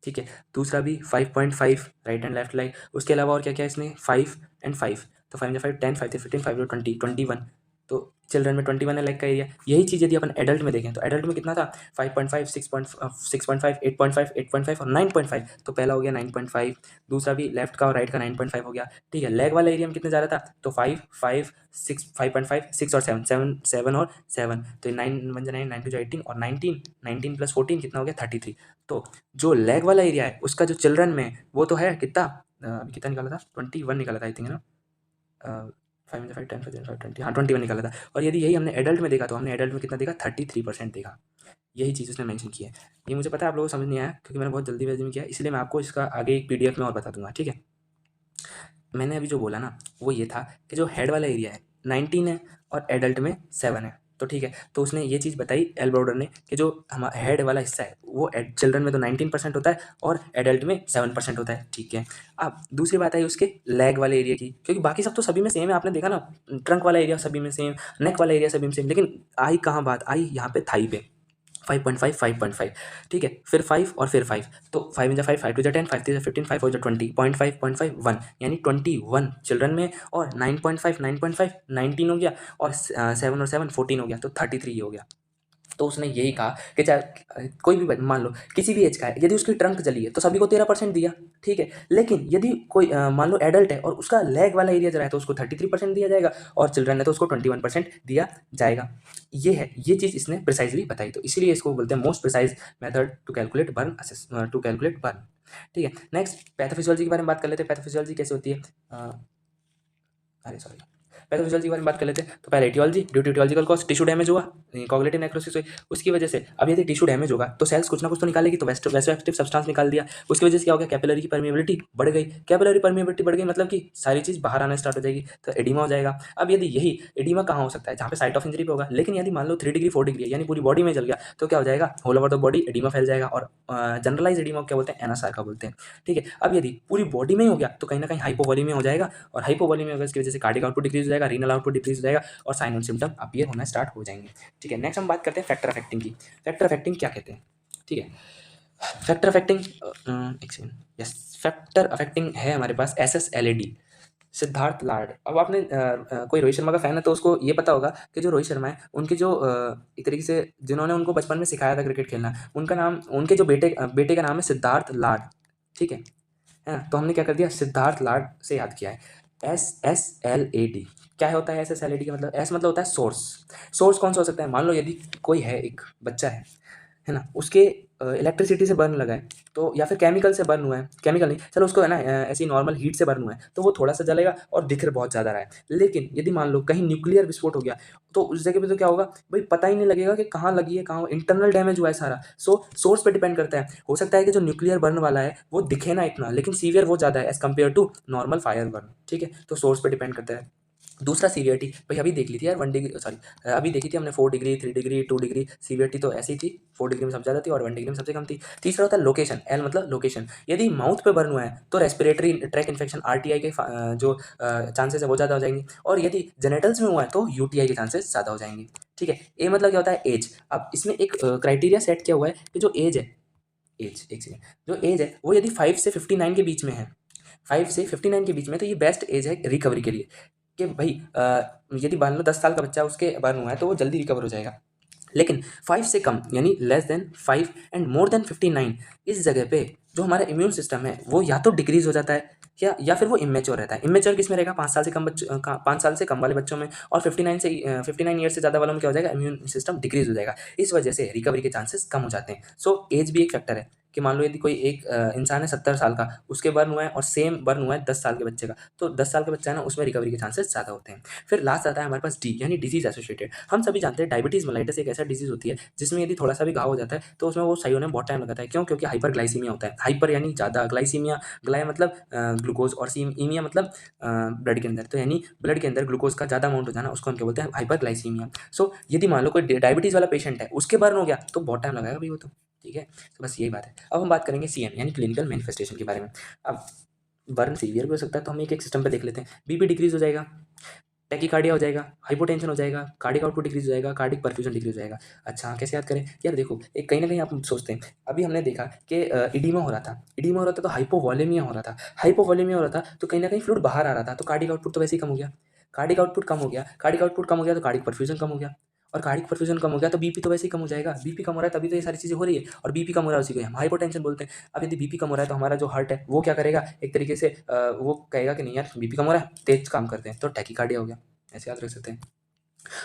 ठीक है। दूसरा भी 5.5 राइट एंड लेफ्ट लेग। उसके अलावा और क्या क्या इसने 5 एंड 5, तो 5 5 10, 5 15, 5 20, 21, तो चिल्ड्रन में 21 है लेग का एरिया। यही चीज़ यदि अपन एडल्ट में देखें तो एडल्ट में कितना था 5.5, 6.5, 8.5, 8.5 और 9.5, तो पहला हो गया 9.5। दूसरा भी लेफ्ट का और राइट का 9.5 हो गया, ठीक है। लेग वाला एरिया में कितने जा रहा था, तो 5, 5, 6, 5.5, 6 और 7, 7, 7 और 7, तो 9 1 9, 9 2 18 और 19, 19 प्लस 14 कितना हो गया 33। तो जो लेग वाला एरिया है उसका जो चिल्ड्रन में वो तो है कितना, अभी कितना निकाला था 21 निकाला था आई थिंक, है ना। 5 5 10 5 5 20, हाँ 21 निकाला था। और यदि यही हमने एडल्ट में देखा तो हमने एडल्ट में कितना देखा 33% देखा। यही चीज़ उसने मेंशन की है। ये मुझे पता है आप लोगों को समझ नहीं आया क्योंकि मैंने बहुत जल्दीबाजी में किया, इसलिए मैं आपको इसका आगे एक PDF में और बता दूंगा, ठीक है। मैंने अभी जो बोला ना वो ये था कि जो हेड वाला एरिया है 19 है और एडल्ट में 7 है, तो ठीक है। तो उसने ये चीज़ बताई एल ब्राउडर ने कि जो हमारा हेड वाला हिस्सा है वो चिल्ड्रन में तो 19% होता है और एडल्ट में 7% होता है, ठीक है। अब दूसरी बात आई उसके लेग वाले एरिया की, क्योंकि बाकी सब तो सभी में सेम है, आपने देखा ना ट्रंक वाला एरिया सभी में सेम, नेक वाला एरिया सभी में सेम, लेकिन आई कहाँ बात आई यहाँ पे थाई पे 5.5, 5.5, ठीक है। फिर 5 और फिर 5, तो 5 इन 5, 5 टू 10, 5 3 15, 5 4 20, 0.5, 0.5, 1, यानी 21 चिल्ड्रन में, और 9.5, 9.5, 19 हो गया, और 7 और 7 14 हो गया, तो 33 हो गया। तो उसने यही कहा कि चाहे कोई भी मान लो किसी भी एज का है, यदि उसकी ट्रंक जली है तो सभी को 13% दिया, ठीक है। लेकिन यदि कोई मान लो एडल्ट है और उसका लेग वाला एरिया जला है तो उसको 33% दिया जाएगा, और चिल्ड्रन है तो उसको 21% दिया जाएगा। ये है, ये चीज़ इसने प्रिसाइजली बताई, तो इसीलिए इसको बोलते हैं most precise method to calculate burn, to calculate burn, ठीक है। नेक्स्ट पैथोफिजियोलॉजी के बारे में बात कर लेते हैं। पैथोफिजियोलॉजी कैसे होती है, अरे सॉरी, पैथोफिजियोलॉजी के बारे में बात कर लेते हैं। तो पहले etiology, due to etiological cause tissue damage हुआ, कॉग्निटिव नेक्रोसिस हुई, उसकी वजह से अब यदि टिश्यू डैमेज होगा तो सेल्स कुछ ना कुछ तो निकालेगी, तो वेसोएक्टिव सब्सटेंस निकाल दिया, उसकी वजह से क्या हो गया कैपिलरी की परमेबिलिटी बढ़ गई, कैपिलरी परमेबिलिटी बढ़ गई मतलब कि सारी चीज़ बाहर आना स्टार्ट हो जाएगी, तो एडिमा हो जाएगा। अब यदि यही एडिमा कहाँ हो सकता है, जहाँ पे साइट ऑफ इंजरी पे होगा, लेकिन यदि मान लो 3 डिग्री 4 डिग्री यानी पूरी बॉडी में जल गया तो क्या हो जाएगा, whole over the body edema फैल जाएगा, और जनरलाइज एडिमा क्या बोलते हैं, एनासार का बोलते हैं, ठीक है। अब यदि पूरी बॉडी में ही हो गया तो कहीं ना कहीं हाइपोवॉलीमिया हो जाएगा, और हाइपोवॉलीमिया होगा इसकी वजह से कार्डिक आउटपुट डिक्रीज हो जाएगा, रीनल आउटपुट डिक्रीज हो जाएगा, और साइन एंड सिम्टम अपीयर होना स्टार्ट हो जाएंगे, ठीक है। नेक्स्ट हम बात करते हैं फैक्टर अफेक्टिंग की। फैक्टर अफेक्टिंग क्या कहते हैं, ठीक है। फैक्टर अफेक्टिंग, एक सेकंड, यस, फैक्टर अफेक्टिंग है हमारे पास SSLAD, सिद्धार्थ लाड। अब आपने कोई रोहित शर्मा का फैन है तो उसको ये पता होगा कि जो रोहित शर्मा है उनके जो एक तरीके से जिन्होंने उनको बचपन में सिखाया था क्रिकेट खेलना, उनका नाम, उनके जो बेटे का नाम है सिद्धार्थ लाड, ठीक है ना। तो हमने क्या कर दिया, सिद्धार्थ लाड से याद किया है। SSLAD क्या होता है, SSLAD का मतलब, एस मतलब होता है सोर्स। सोर्स कौन सा हो सकता है, मान लो यदि कोई है एक बच्चा है है ना, उसके इलेक्ट्रिसिटी से बर्न लगा है तो, या फिर केमिकल से बर्न हुआ है, केमिकल नहीं चलो उसको है ना ऐसी नॉर्मल हीट से बर्न हुआ है तो वो थोड़ा सा जलेगा और दिख बहुत ज़्यादा रहा है। लेकिन यदि मान लो कहीं न्यूक्लियर विस्फोट हो गया तो उस जगह पे तो क्या होगा भाई, पता ही नहीं लगेगा कि कहाँ लगी है, कहाँ इंटरनल डैमेज हुआ है सारा। सो सोर्स पे डिपेंड करता है, हो सकता है कि जो न्यूक्लियर बर्न वाला है वो दिखे ना इतना, लेकिन सीवियर वो ज़्यादा है as compare to normal fire burn. ठीक है, तो सोर्स पे डिपेंड करता है। दूसरा सीवीआरटी भाई अभी देख ली थी यार, 1 डिग्री सॉरी, अभी देखी थी हमने 4 डिग्री, 3 डिग्री, 2 डिग्री। सीवीआरटी तो ऐसी थी, 4 डिग्री में सबसे ज़्यादा थी और 1 डिग्री में सबसे कम थी। तीसरा होता है लोकेशन, एल मतलब लोकेशन। यदि माउथ पे बर्न हुआ है तो रेस्पिरेटरी ट्रैक इन्फेक्शन आरटीआई के जो चांसेस है वो ज़्यादा हो जाएंगे, और यदि जेनेटल्स में हुआ है तो यूटीआई के चांसेस ज़्यादा हो जाएंगे। ठीक है, ए मतलब क्या होता है एज। अब इसमें एक क्राइटेरिया सेट किया हुआ है कि जो एज है, एज एक सेकेंड, जो एज है वो यदि 5 से 59 के बीच में है, 5 से 59 के बीच में, तो ये बेस्ट एज है रिकवरी के लिए। कि भाई यदि मान लो 10 साल का बच्चा उसके बर्न हुआ है तो वो जल्दी रिकवर हो जाएगा। लेकिन 5 से कम यानी less than 5 and more than 59, इस जगह पे जो हमारा इम्यून सिस्टम है वो या तो डिक्रीज हो जाता है या फिर वो इमेच्योर रहता है। इमेच्योर किस में रहेगा, 5 साल से कम 5 साल से कम वाले बच्चों में, और 59 ईयर से ज़्यादा वालों में क्या हो जाएगा, इम्यून सिस्टम डिक्रीज हो जाएगा। इस वजह से रिकवरी के चांसेस कम हो जाते हैं। सो एज भी एक फैक्टर है कि मान लो यदि कोई एक इंसान है 70 साल का, उसके बर्न हुआ है और सेम बर्न हुआ है 10 साल के बच्चे का, तो 10 साल का बच्चा है ना उसमें रिकवरी के चांसेस ज़्यादा होते हैं। फिर लास्ट आता है हमारे पास डी यानी डिजीज एसोसिएटेड। हम सभी जानते हैं डायबिटीज मेलाइटिस एक ऐसा डिजीज होती है जिसमें यदि थोड़ा सा भी घाव हो जाता है तो उसमें वो सही होने में बहुत टाइम लगता है। क्यों? क्योंकि हाइपर ग्लाइसीमिया होता है। हाइपर यानी ज़्यादा, ग्लाइसीमिया, ग्लाय मतलब ग्लूकोज, और ईमिया मतलब ब्लड के अंदर, तो यानी ब्लड के अंदर ग्लूकोज का ज़्यादा अमाउंट हो जाना, उसको हम क्या बोलते हैं, हाइपर ग्लाइसीमिया। सो यदि मान लो कोई डायबिटीज़ वाला पेशेंट है, उसके बर्न हो गया तो बहुत टाइम लगाएगा भाई वो तो। ठीक है, तो बस यही बात है। अब हम बात करेंगे सीएम यानी क्लिनिकल मैनिफेस्टेशन के बारे में। अब बर्न सीवियर भी हो सकता है तो हम एक एक सिस्टम पे देख लेते हैं। बीपी डिक्रीज हो जाएगा, टैकीकार्डिया हो जाएगा, हाइपोटेंशन हो जाएगा, कार्डिक आउटपुट डिक्रीज हो जाएगा, कार्डिक परफ्यूजन डिक्रीज हो जाएगा। अच्छा कैसे याद करें यार, देखो एक कहीं ना कहीं आप सोचते हैं, अभी हमने देखा कि इडीमा हो रहा था, इडीमा हो रहा था तो हाइपोवॉलेमिया हो रहा था, हाइपोवॉलेमिया हो रहा था तो कहीं ना कहीं फ्लूइड बाहर आ रहा था, तो कार्डिक आउटपुट तो वैसे ही कम हो गया। कार्डिक आउटपुट कम हो गया, कार्डिक आउटपुट कम हो गया तो कार्डिक परफ्यूजन कम हो गया, और कार्डिक परफ्यूजन कम हो गया तो बीपी तो वैसे ही कम हो जाएगा। बीपी कम हो रहा है तभी तो ये सारी चीज़ें हो रही है, और बीपी कम हो रहा है उसी को हम हाइपोटेंशन बोलते हैं। अब यदि बीपी कम हो रहा है तो हमारा जो हार्ट है वो क्या करेगा, एक तरीके से वो कहेगा कि नहीं यार बीपी कम हो रहा है, तेज काम करते हैं, तो टैकीकार्डिया हो गया। ऐसे याद रख सकते हैं।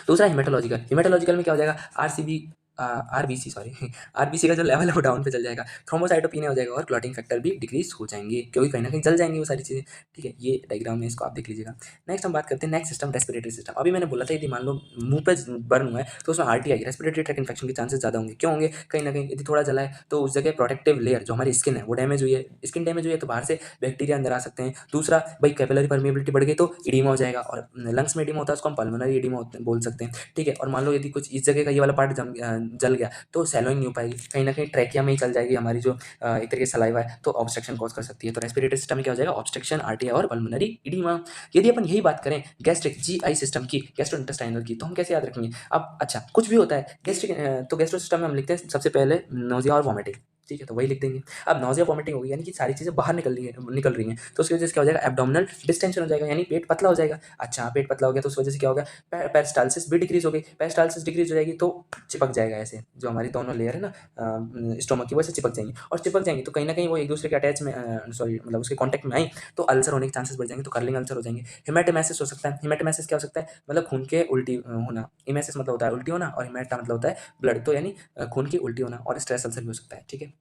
दूसरा हिमेटोलॉजिकल, हिमेटोलॉजिकल में क्या हो जाएगा, आरसीबी आरबीसी सॉरी आरबीसी का जो लेवल है वो डाउन पे चल जाएगा, थ्रोम्बोसाइटोपिनिया हो जाएगा, और क्लॉटिंग फैक्टर भी डिक्रीज हो जाएंगे क्योंकि कहीं ना कहीं जल जाएंगी वो सारी चीज़ें। ठीक है, ये डायग्राम में इसको आप देख लीजिएगा। नेक्स्ट हम बात करते हैं नेक्स्ट सिस्टम, रेस्पिरेटरी सिस्टम। अभी मैंने बोला था यदि मान लो मुंह पे बर्न हुआ है तो उसमें आरटीआई रेस्पिरेटरी ट्रैक इन्फेक्शन के चांसेस ज़्यादा होंगे। क्यों होंगे, कहीं ना कहीं यदि थोड़ा जला है तो उस जगह प्रोटेक्टिव लेयर जो हमारी स्किन है वो डैमेज हुई है, स्किन डैमेज हुई है तो बाहर से बैक्टीरिया अंदर आ सकते हैं। दूसरा भाई कैपिलरी परमेबिलिटी बढ़ गई तो इडीमा हो जाएगा, और लंग्स में इडीमा होता है उसको हम पल्मोनरी इडीमा बोल सकते हैं। ठीक है, और मान लो यदि कुछ इस जगह का ये वाला पार्ट जल गया तो सैलोइंग नहीं हो पाएगी, कहीं ना कहीं ट्रैकिया में ही चल जाएगी हमारी जो एक तरीके से सलाइवा है, तो ऑब्स्ट्रक्शन कॉज कर सकती है। तो रेस्पिरेटरी सिस्टम में क्या हो जाएगा, ऑब्स्ट्रक्शन, आरटीआई और पल्मोनरी इडीमा। यदि अपन यही बात करें गैस्ट्रिक जीआई सिस्टम की, गैस्ट्रोइंटेस्टाइनल की, तो हम कैसे याद रखेंगे। अब अच्छा कुछ भी होता है गैस्ट्रिक, तो गैस्ट्रो सिस्टम में हम लिखते हैं सबसे पहले नोजिया और वॉमिटिंग। ठीक है, तो वही लिख देंगे। अब नोजिया वॉमिटिंग होगी यानी कि सारी चीज़ें बाहर निकल रही हैं तो उसकी वजह से क्या हो जाएगा, एब्डोमिनल डिस्टेंशन हो जाएगा यानी पेट पतला हो जाएगा। अच्छा पेट पतला हो गया तो उस वजह से क्या होगा, पेरिस्टाल्सिस भी डिक्रीज हो गई, पेरिस्टाल्सिस डिक्रीज हो जाएगी तो चिपक जाएगा, ऐसे जो हमारी दोनों लेयर है ना स्टोमक की, वैसे चिपक जाएंगी, और चिपक जाएंगी तो कहीं ना कहीं वो एक दूसरे के अटैच में सॉरी मतलब उसके कॉन्टैक्ट में आई तो अल्सर होने के चांसेस बढ़ जाएंगे, तो कर्लिंग अल्सर हो जाएंगे। हिमेटेमेसिस हो सकता है, हिमेटेमेसिस क्या हो सकता है, मतलब खून के उल्टी होना, इमेसिस मतलब होता है उल्टी होना, और हिमेटा मतलब होता है ब्लड, तो यानी खून की उल्टी होना, और स्ट्रेस अल्सर भी हो सकता है। ठीक है,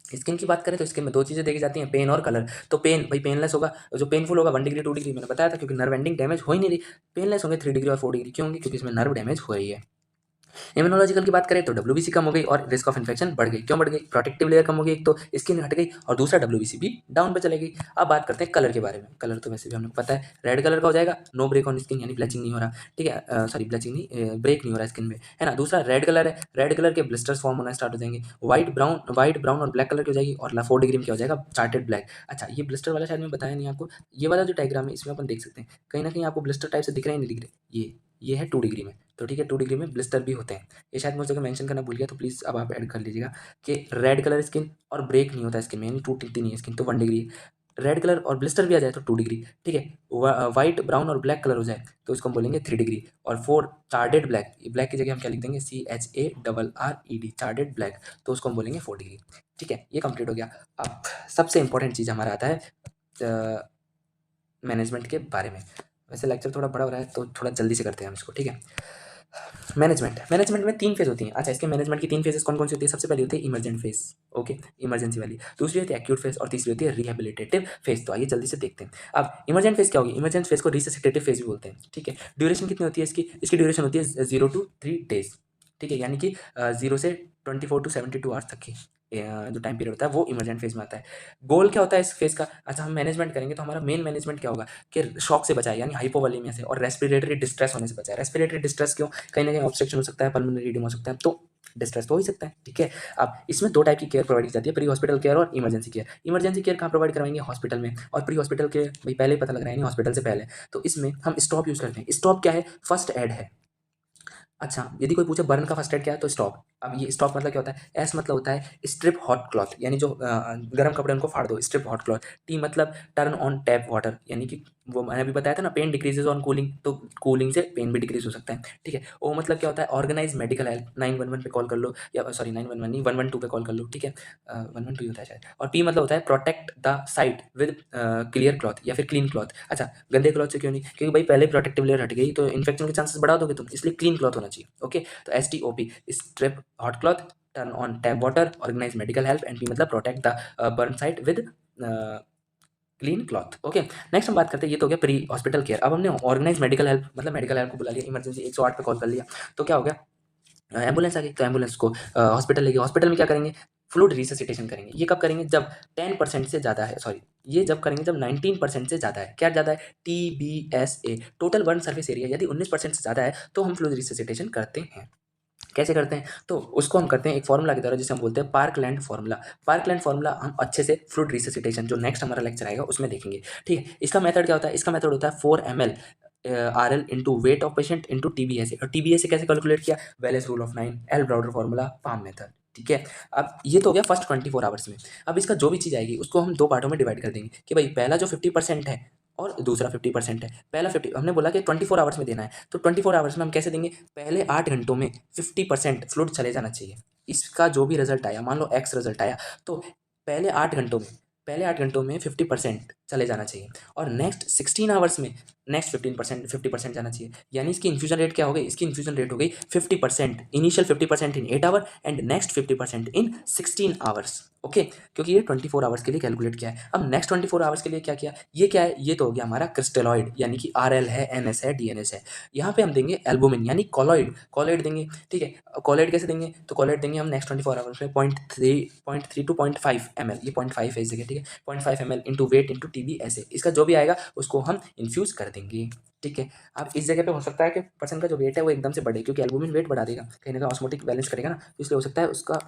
स्किन की बात करें तो स्किन में दो चीज़ें देखी जाती हैं, पेन और कलर। तो पेन भाई पेनलेस होगा, जो पेनफुल होगा 1 डिग्री 2 डिग्री मैंने बताया था, क्योंकि नर्व एंडिंग डैमेज हो ही नहीं रही। पेनलेस होंगे 3 डिग्री और 4 डिग्री, क्यों होंगे, क्योंकि इसमें नर्व डैमेज हो रही है। इम्यूनोलॉजिकल की बात करें तो डब्ल्यूबीसी कम हो गई और रिस्क ऑफ इन्फेक्शन बढ़ गई। क्यों बढ़ गई, प्रोटेक्टिव लेयर कम हो गई, एक तो स्किन हट गई, और दूसरा डब्ल्यूबीसी भी डाउन पे चले गई। अब बात करते हैं कलर के बारे में। कलर तो वैसे भी हम लोग को पता है, रेड कलर का हो जाएगा, नो ब्रेक ऑन स्किन यानी ब्लीचिंग नहीं हो रहा। ठीक है, सॉरी ब्लीचिंग नहीं, ब्रेक नहीं हो रहा स्किन में, है ना। दूसरा रेड कलर है, रेड कलर के ब्लिस्टर्स फॉर्म होना स्टार्ट हो जाएंगे। व्हाइट ब्राउन और ब्लैक कलर की हो जाएगी, और 4 डिग्री में क्या हो जाएगा, चार्टेड ब्लैक। अच्छा ये ब्लिस्टर वाला शायद मैं बताया नहीं आपको, ये वाला जो डायग्राम है इसमें अपन देख सकते हैं, कहीं ना कहीं आपको ब्लिस्टर टाइप से दिख रहे हैं, नहीं दिख रहे, ये है 2 डिग्री में। तो ठीक है, 2 डिग्री में ब्लिस्टर भी होते हैं। ये शायद मैं उस जगह मेंशन करना भूल गया, तो प्लीज़ अब आप ऐड कर लीजिएगा कि रेड कलर स्किन और ब्रेक नहीं होता स्किन में, यानी टूटती नहीं है स्किन, तो 1 डिग्री। रेड कलर और ब्लिस्टर भी आ जाए तो 2 डिग्री। ठीक है, व्हाइट ब्राउन और ब्लैक कलर हो जाए तो इसको हम बोलेंगे 3 डिग्री। और 4 चार्डेड ब्लैक, ब्लैक की जगह हम क्या लिख देंगे, CHARRED, चार्डेड ब्लैक, तो उसको हम बोलेंगे 4 डिग्री। ठीक है, ये कंप्लीट हो गया। अब सबसे इंपॉर्टेंट चीज़ हमारा आता है मैनेजमेंट के बारे में। वैसे लेक्चर थोड़ा बड़ा हो रहा है तो थोड़ा जल्दी से करते हैं हम इसको। ठीक है, मैनेजमेंट में 3 फेज़ होती हैं। अच्छा, इसके मैनेजमेंट की 3 फेजेज़ कौन-कौन सी होती है? सबसे पहली होती है इमरजेंट फेज़, ओके, इमरजेंसी वाली। दूसरी होती है एक्यूट फेज़ और तीसरी होती है रिहैबिलिटेटिव फेज़। तो आइए जल्दी से देखते हैं। अब इमरजेंट फेज़ क्या होगी? इमरजेंट फेज़ को रिससिटेटिव फेज़ भी बोलते हैं, ठीक है। ड्यूरेशन कितनी होती है इसकी? इसकी ड्यूरेशन होती है 0 टू 3 डेज़, ठीक है, यानी कि 0 से 24 टू 72 आवर्स तक की जो टाइम पीरियड होता है वो इमरजेंट फेज़ में आता है। गोल क्या होता है इस फेज़ का? अच्छा, हम मैनेजमेंट करेंगे तो हमारा मेन मैनेजमेंट क्या होगा कि शॉक से बचाए, यानी हाइपोवोलेमिया से और रेस्पिरेटरी डिस्ट्रेस होने से बचाए। रेस्पिरेटरी डिस्ट्रेस क्यों? कहीं न कहीं ऑब्स्ट्रक्शन हो सकता है, पल्मोनरी एडिमा हो सकता है, तो डिस्ट्रेस तो हो ही सकता है, ठीक है। अब इसमें 2 टाइप की केयर प्रोवाइड की जाती है, प्री हॉस्पिटल केयर और इमरजेंसी केयर। इमरजेंसी केयर कहाँ प्रोवाइड करवाएँगे? हॉस्पिटल में। और प्री हॉस्पिटल केयर भई पहले ही पता लग रहा है नहीं, हॉस्पिटल से पहले। तो इसमें हम स्टॉप यूज़ करते हैं। स्टॉप क्या है? फर्स्ट एड है। अच्छा, यदि कोई पूछे बर्न का फर्स्ट एड क्या है? तो स्टॉप। अब ये स्टॉप मतलब क्या होता है? एस मतलब होता है स्ट्रिप हॉट क्लॉथ, यानी जो गर्म कपड़े उनको फाड़ दो, स्ट्रिप हॉट क्लॉथ। टी मतलब टर्न ऑन टैप वाटर, यानी कि वो मैंने अभी बताया था ना, पेन डिक्रीजेज ऑन कूलिंग, तो कूलिंग से पेन भी डिक्रीज हो सकता है, ठीक है। ओ मतलब क्या होता है? ऑर्गेनाइज मेडिकल हेल्प, 911 पे कॉल कर लो, या सॉरी 911 नहीं, 112 पे कॉल कर लो, ठीक है। 112 ही होता है शायद। और पी मतलब होता है protect the site with clear cloth या फिर क्लीन क्लॉथ। अच्छा, गंदे क्लॉथ से क्यों नहीं? क्योंकि भाई पहले प्रोटेक्टिव लेयर हट गई तो इन्फेक्शन के चांसेस बढ़ा दोगे तुम, इसलिए क्लीन क्लॉथ होना चाहिए, ओके। तो STOP, strip hot cloth, turn on tap water, organise medical help, and P मतलब protect the burn site with clean cloth, okay. Next हम बात करते हैं, ये तो हो गया प्री हॉस्पिटल केयर। अब हमने ऑर्गेनाइज मेडिकल हेल्प मतलब मेडिकल हेल्प को बुला लिया, इमरजेंसी 108 पे कॉल कर लिया, तो क्या हो गया? एम्बुलेंस आ गई, तो एम्बुलेंस को हॉस्पिटल ले गए। हॉस्पिटल में क्या करेंगे? फ्लूइड रिससिटेशन करेंगे। ये कब करेंगे? जब 10% से ज़्यादा है, सॉरी, ये जब करेंगे जब 19% से ज़्यादा है। क्या ज़्यादा है? TBSA, total burn surface area, यदि 19% से ज़्यादा है तो हम फ्लूइड रिससिटेशन करते हैं। कैसे करते हैं? तो उसको हम करते हैं एक फॉर्मूला के द्वारा, जिसे हम बोलते हैं पार्कलैंड फॉर्मूला। पार्कलैंड फॉर्मूला हम अच्छे से फ्लूइड रिससिटेशन जो नेक्स्ट हमारा लेक्चर आएगा उसमें देखेंगे, ठीक है। इसका मेथड क्या होता है? इसका मेथड होता है 4 ml RL into weight of patient into TBSA। और TBSA कैसे कैलकुलेट किया? Wallace rule of 9, L Browder formula, palm method, ठीक है। अब ये तो हो गया फर्स्ट 24 आवर्स में। अब इसका जो भी चीज़ आएगी उसको हम 2 पार्टों में डिवाइड कर देंगे कि भाई पहला जो 50% है और दूसरा 50% है। पहला 50 हमने बोला कि 24 आवर्स में देना है, तो 24 आवर्स में हम कैसे देंगे? पहले 8 घंटों में 50% फ्लूइड चले जाना चाहिए। इसका जो भी रिजल्ट आया, मान लो एक्स रिजल्ट आया, तो पहले 8 घंटों में 50% चले जाना चाहिए, और नेक्स्ट 16 आवर्स में नेक्स्ट 50% जाना चाहिए। यानी इसकी इन्फ्यूजन रेट क्या हो गई? इसकी इन्फ्यूजन रेट हो गई 50%, initial 50% in 8 our and next 50% in 16 hours, okay. क्योंकि ये 24 आवर्स के लिए कैलकुलेट किया है। अब नेक्स्ट 24 आवर्स के लिए क्या किया? ये क्या है? ये तो हो गया हमारा क्रिस्टेलॉइड, यानी कि RL है, NS है, DNS है। यहाँ पे हम देंगे एल्बुमिन, यानी कॉलॉइड, कॉलॉइड देंगे, ठीक है। कॉलॉइड कैसे देंगे? तो कॉलॉइड देंगे हम नेक्स्ट 24 आवर्स में 0.3 टू 0.5 ml, ये 0.5 है इस जगह, ठीक है। 0.5 ml into weight into TBSA, इसका जो भी आएगा उसको हम इन्फ्यूज़ कर देंगे, ठीक है। अब इस जगह पे हो सकता है कि पर्सन का जो वेट है वो एकदम से बढ़े, क्योंकि एल्बुमिन वेट बढ़ा देगा, कहीं ना कहीं ऑस्मोटिक बैलेंस करेगा ना, तो इसलिए हो सकता है उसका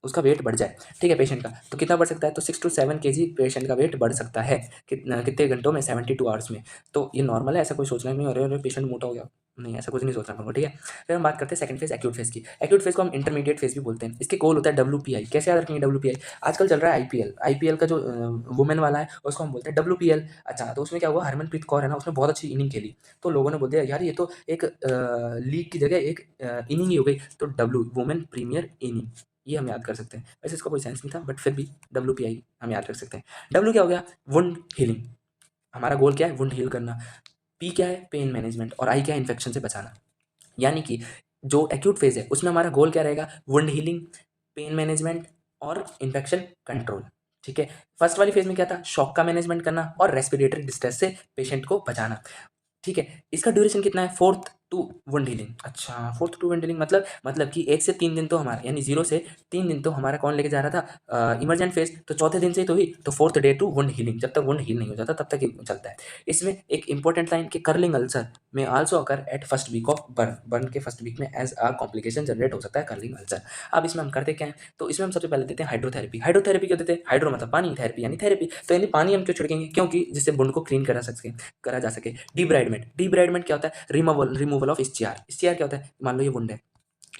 उसका वेट बढ़ जाए, ठीक है, पेशेंट का। तो कितना बढ़ सकता है? तो 6 टू 7 केजी पेशेंट का वेट बढ़ सकता है। कितने घंटों में? 72 आवर्स में। तो ये नॉर्मल है, ऐसा कोई सोचना नहीं, अरे अरे पेशेंट मोटा हो गया, नहीं, ऐसा कुछ नहीं सोचना पड़ेगा, ठीक है। फिर हम बात करते हैं सेकंड फेज, एक्यूट फेज की। एक्यूट फेज को हम इंटरमीडिएट फेज भी बोलते हैं। इसके गोल होता है WPI। कैसे याद रखेंगे WPI? आजकल चल रहा है IPL का जो वुमेन वाला है उसको हम बोलते हैं WPL। अच्छा, तो उसमें क्या हुआ? हरमनप्रीत कौर है ना, उसने बहुत अच्छी इनिंग खेली, तो लोगों ने बोल दिया यार ये तो एक लीग की जगह एक इनिंग ही हो गई, तो वुमेन प्रीमियर इनिंग, ये हम याद कर सकते हैं। वैसे इसका कोई सेंस नहीं था, बट फिर भी WPI हम याद रख सकते हैं। W क्या हो गया? Wound healing. हमारा गोल क्या है? वुंड हील करना। P क्या है? Pain management. और I क्या है? इन्फेक्शन से बचाना। यानी कि जो एक्यूट फेज है उसमें हमारा गोल क्या रहेगा? वुंड हीलिंग, पेन मैनेजमेंट और इन्फेक्शन कंट्रोल, ठीक है। फर्स्ट वाली फेज में क्या था? शॉक का मैनेजमेंट करना और रेस्पिरेटरी डिस्ट्रेस से पेशेंट को बचाना, ठीक है। इसका ड्यूरेशन कितना है? 4th to wound healing. अच्छा, 4th टू वुंड हीलिंग मतलब कि 1 से 3 दिन तो हमारा, यानी 0 से 3 दिन तो हमारा कौन लेके जा रहा था? Emergent phase. तो चौथे दिन से ही तो हुई, तो 4th day to wound healing, जब तक वुंड हील नहीं हो जाता तब तक ये चलता है। इसमें एक इंपॉर्टेंट लाइन कि कर्लिंग अल्सर में also occur at first week of burn. Burn के फर्स्ट वीक में एज अ कॉम्प्लिकेशन जनरेट हो सकता है कर्लिंग अल्सर। अब इसमें हम करते क्या है? तो इसमें हम सबसे पहले देते हैं हाइड्रोथेरेपी। हाइड्रोथेरेपी क्यों देते हैं? हाइड्रो मतलब पानी, थेरेपी यानी थेरेपी, तो यानी पानी हम क्यों छिड़केंगे? क्योंकि जिससे वुंड को क्लीन करा जा सके। डिब्राइडमेंट क्या होता है? Removal of स्चियार। स्चियार क्या होता है? मान लो ये वुंड है,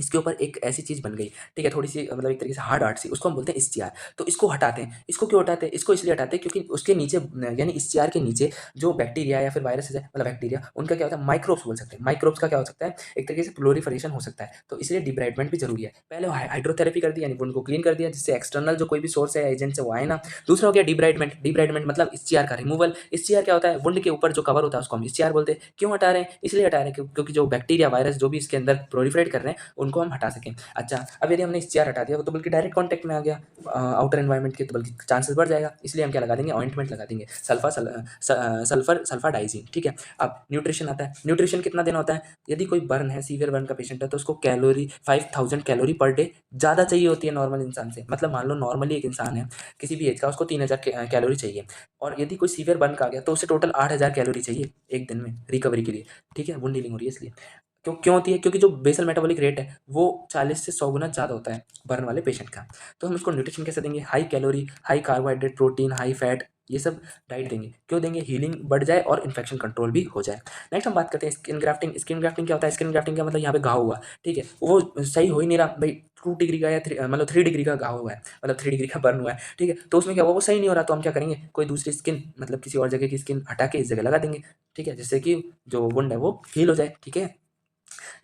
इसके ऊपर एक ऐसी चीज़ बन गई, ठीक है, थोड़ी-सी मतलब एक तरीके से हार्ड आर्ट सी, उसको हम बोलते हैं इश्तिहार। तो इसको हटाते हैं। इसको क्यों हटाते हैं? इसको इसलिए हटाते हैं क्योंकि उसके नीचे यानी इश्तिहार के नीचे जो बैक्टीरिया या फिर वायरसेज़ है, मतलब बैक्टीरिया, उनका क्या होता है, माइक्रोब्स बोल सकते हैं। माइक्रोब्स का क्या हो सकता है, एक तरीके से प्रोलिफरेशन हो सकता है। तो इसलिए डिब्राइडमेंट भी ज़रूरी है। पहले हाइड्रोथेरेपी कर दी, यानी वुंड को क्लीन कर दिया, जिससे एक्सटर्नल जो कोई भी सोर्स है, एजेंट्स है, वो आए ना। दूसरा हो गया डिब्राइडमेंट। डिब्राइडमेंट मतलब इश्तिहार का रिमूवल। इश्तिहार क्या होता है, वुंड के ऊपर जो कवर होता है, उसको हम इश्तिहार बोलते हैं। क्यों हटा रहे हैं? इसलिए हटा रहे हैं क्योंकि जो बैक्टीरिया, वायरस जो भी इसके अंदर प्रोलिफरेट कर रहे हैं, उनको हम हटा सकें। अच्छा, अब यदि हमने इश्तिहार हटा दिया, वो तो बल्कि डायरेक्ट कॉन्टैक्ट में आ गया आउटर एनवायरनमेंट के, तो बल्कि चांसेस बढ़ जाएगा। इसलिए हम क्या लगा देंगे, ऑइंटमेंट लगा देंगे, सल्फर सल्फाडाइजीन, ठीक है। अब न्यूट्रिशन आता है। न्यूट्रिशन कितना देना होता है? यदि कोई बर्न है, सीवियर बर्न का पेशेंट है, तो उसको कैलोरी 5000 कैलोरी पर डे ज़्यादा चाहिए होती है नॉर्मल इंसान से। मतलब मान लो नॉर्मली एक इंसान है किसी भी एज का, उसको 3000 कैलोरी चाहिए, और यदि कोई सीवियर बर्न का आ गया तो उसे टोटल 8000 कैलोरी चाहिए एक दिन में रिकवरी के लिए, ठीक है। वुंड हीलिंग हो रही है इसलिए। क्यों क्यों होती है? क्योंकि जो बेसल मेटाबॉलिक रेट है वो 40 से 100 गुना ज़्यादा होता है बर्न वाले पेशेंट का। तो हम उसको न्यूट्रिशन कैसे देंगे? High calorie, high carbohydrate, protein, high fat, ये सब डाइट देंगे। क्यों देंगे? हीलिंग बढ़ जाए और इन्फेक्शन कंट्रोल भी हो जाए। नेक्स्ट हम बात करते हैं स्किन ग्राफ्टिंग। स्किन ग्राफ्टिंग क्या होता है? स्किन ग्राफ्टिंग का मतलब यहाँ पे घाव हुआ, ठीक है, वो सही हो ही नहीं रहा भाई, 2 डिग्री का या मतलब 3 डिग्री का घाव हुआ है, मतलब 3 डिग्री का बर्न हुआ है, ठीक है। तो उसमें क्या हुआ, वो सही नहीं हो रहा, तो हम क्या करेंगे, कोई दूसरी स्किन, मतलब किसी और जगह की स्किन हटा के इस जगह लगा देंगे, ठीक है, जिससे कि जो वुंड है वो हील हो जाए, ठीक है।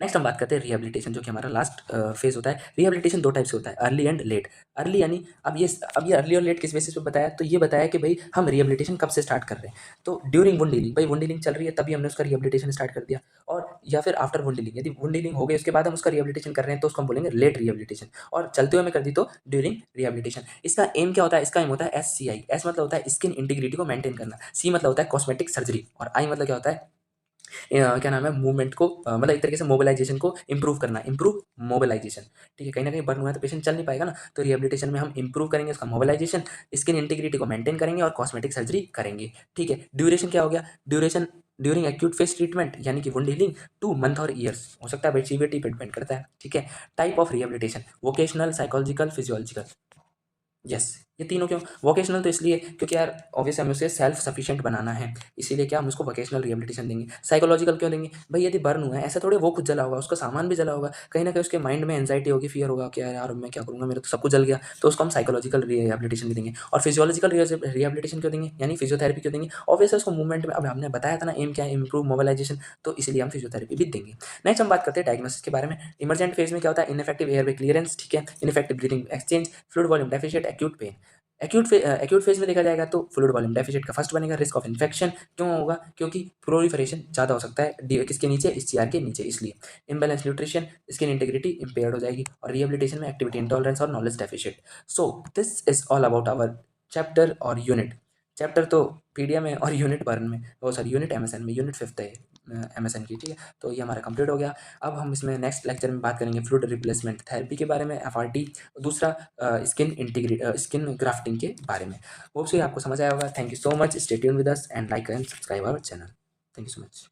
नेक्स्ट हम बात करते हैं रिहैबिलिटेशन, जो कि हमारा लास्ट फेज होता है। रिहैबिलिटेशन दो टाइप से होता है, अर्ली एंड लेट। अर्ली यानी अब ये अर्ली और लेट किस बेसिस पे बताया, तो ये बताया कि भाई हम रिहैबिलिटेशन कब से स्टार्ट कर रहे हैं। तो ड्यूरिंग वुंड हीलिंग, भाई वुंड हीलिंग चल रही है तभी हमने उसका रिहैबिलिटेशन स्टार्ट कर दिया, और या फिर आफ्टर वुंड हीलिंग, यदि वुंड हीलिंग हो गई उसके बाद हम उसका रिहैबिलिटेशन कर रहे हैं तो उसको हम बोलेंगे लेट रिहैबिलिटेशन, और चलते हुए में कर दी तो ड्यूरिंग रिहैबिलिटेशन। इसका एम क्या होता है? इसका एम होता है SCI। एस मतलब होता है स्किन इंटीग्रिटी को मेंटेन करना, सी मतलब होता है कॉस्मेटिक सर्जरी, और आई मतलब क्या होता है, क्या नाम है, मूवमेंट को मतलब एक तरीके से मोबिलाइजेशन को इंप्रूव करना, इंप्रूव मोबिलाइजेशन, ठीक है। कहीं ना कहीं बर्न हुआ है तो पेशेंट चल नहीं पाएगा ना, तो रिहेबिलिटेशन में हम इंप्रूव करेंगे उसका मोबिलाइजेशन, स्किन इंटीग्रिटी को मेंटेन करेंगे और कॉस्मेटिक सर्जरी करेंगे, ठीक है। ड्यूरेशन क्या हो गया? Duration during acute face treatment, यानी कि वुंड हीलिंग 2 मंथ और ईयर्स हो सकता है, बेड सीवियरिटी पे डिपेंड करता है, ठीक है। Type of rehabilitation, vocational, psychological, physiological. Yes, ये तीनों क्यों? वोकेशनल तो इसलिए क्योंकि यार ऑब्वियसली हमें उसे सेल्फ सफिशिएंट बनाना है, इसीलिए क्या हम उसको वोकेशनल रिहेबिलिटेशन देंगे। साइकोलॉजिकल क्यों देंगे? भाई यदि बर्न हुआ है, ऐसा थोड़ी वो खुद जला होगा, उसका सामान भी जला होगा, कहीं ना कहीं उसके माइंड में एंजाइटी होगी, फियर होगा कि यार मैं क्या करूँगा, मेरा तो सब कुछ जल गया, तो उसको हम साइकोलॉजिकल रिहेबिलिटेशन भी देंगे। और फिजियोलॉजिकल रिहेबिलिटेशन क्यों देंगे, यानी फिजियोथेरेपी क्यों देंगे? ऑब्वियसली उसको मूवमेंट में, अब हमने बताया था ना एम क्या है, इंप्रूव मोबिलाइजेशन, तो इसलिए हम फिजियोथेरेपी भी देंगे। नेक्स्ट हम बात करते हैं डायग्नोसिस के बारे में। इमरजेंट फेज में क्या होता है? इनफेक्टिव एयरवे क्लियरेंस, ठीक है, ineffective breathing exchange, fluid volume deficit, acute pain. Acute phase में देखा जाएगा तो फ्लूइड वॉल्यूम डेफिशिएट का फर्स्ट बनेगा। रिस्क ऑफ इन्फेक्शन क्यों होगा? क्योंकि प्रोलिफरेशन ज़्यादा हो सकता है किसके नीचे, इस के नीचे, इसलिए। Imbalance nutrition, skin integrity impaired हो जाएगी, और रिहेबिलिटेशन में एक्टिविटी इंटॉलरेंस और knowledge deficient. So this is all about our chapter और यूनिट। चैप्टर तो पीडीएम में और यूनिट बर्न में, वो सॉरी यूनिट एमएसएन में, यूनिट 5th है एमएसएन की, ठीक है। तो ये हमारा कंप्लीट हो गया। अब हम इसमें नेक्स्ट लेक्चर में बात करेंगे फ्लूइड रिप्लेसमेंट थेरेपी के बारे में, एफआरटी, दूसरा स्किन ग्राफ्टिंग के बारे में। होप सो आपको समझ आया होगा। Thank you so much, stay tune with us and like and subscribe our channel. Thank you so much.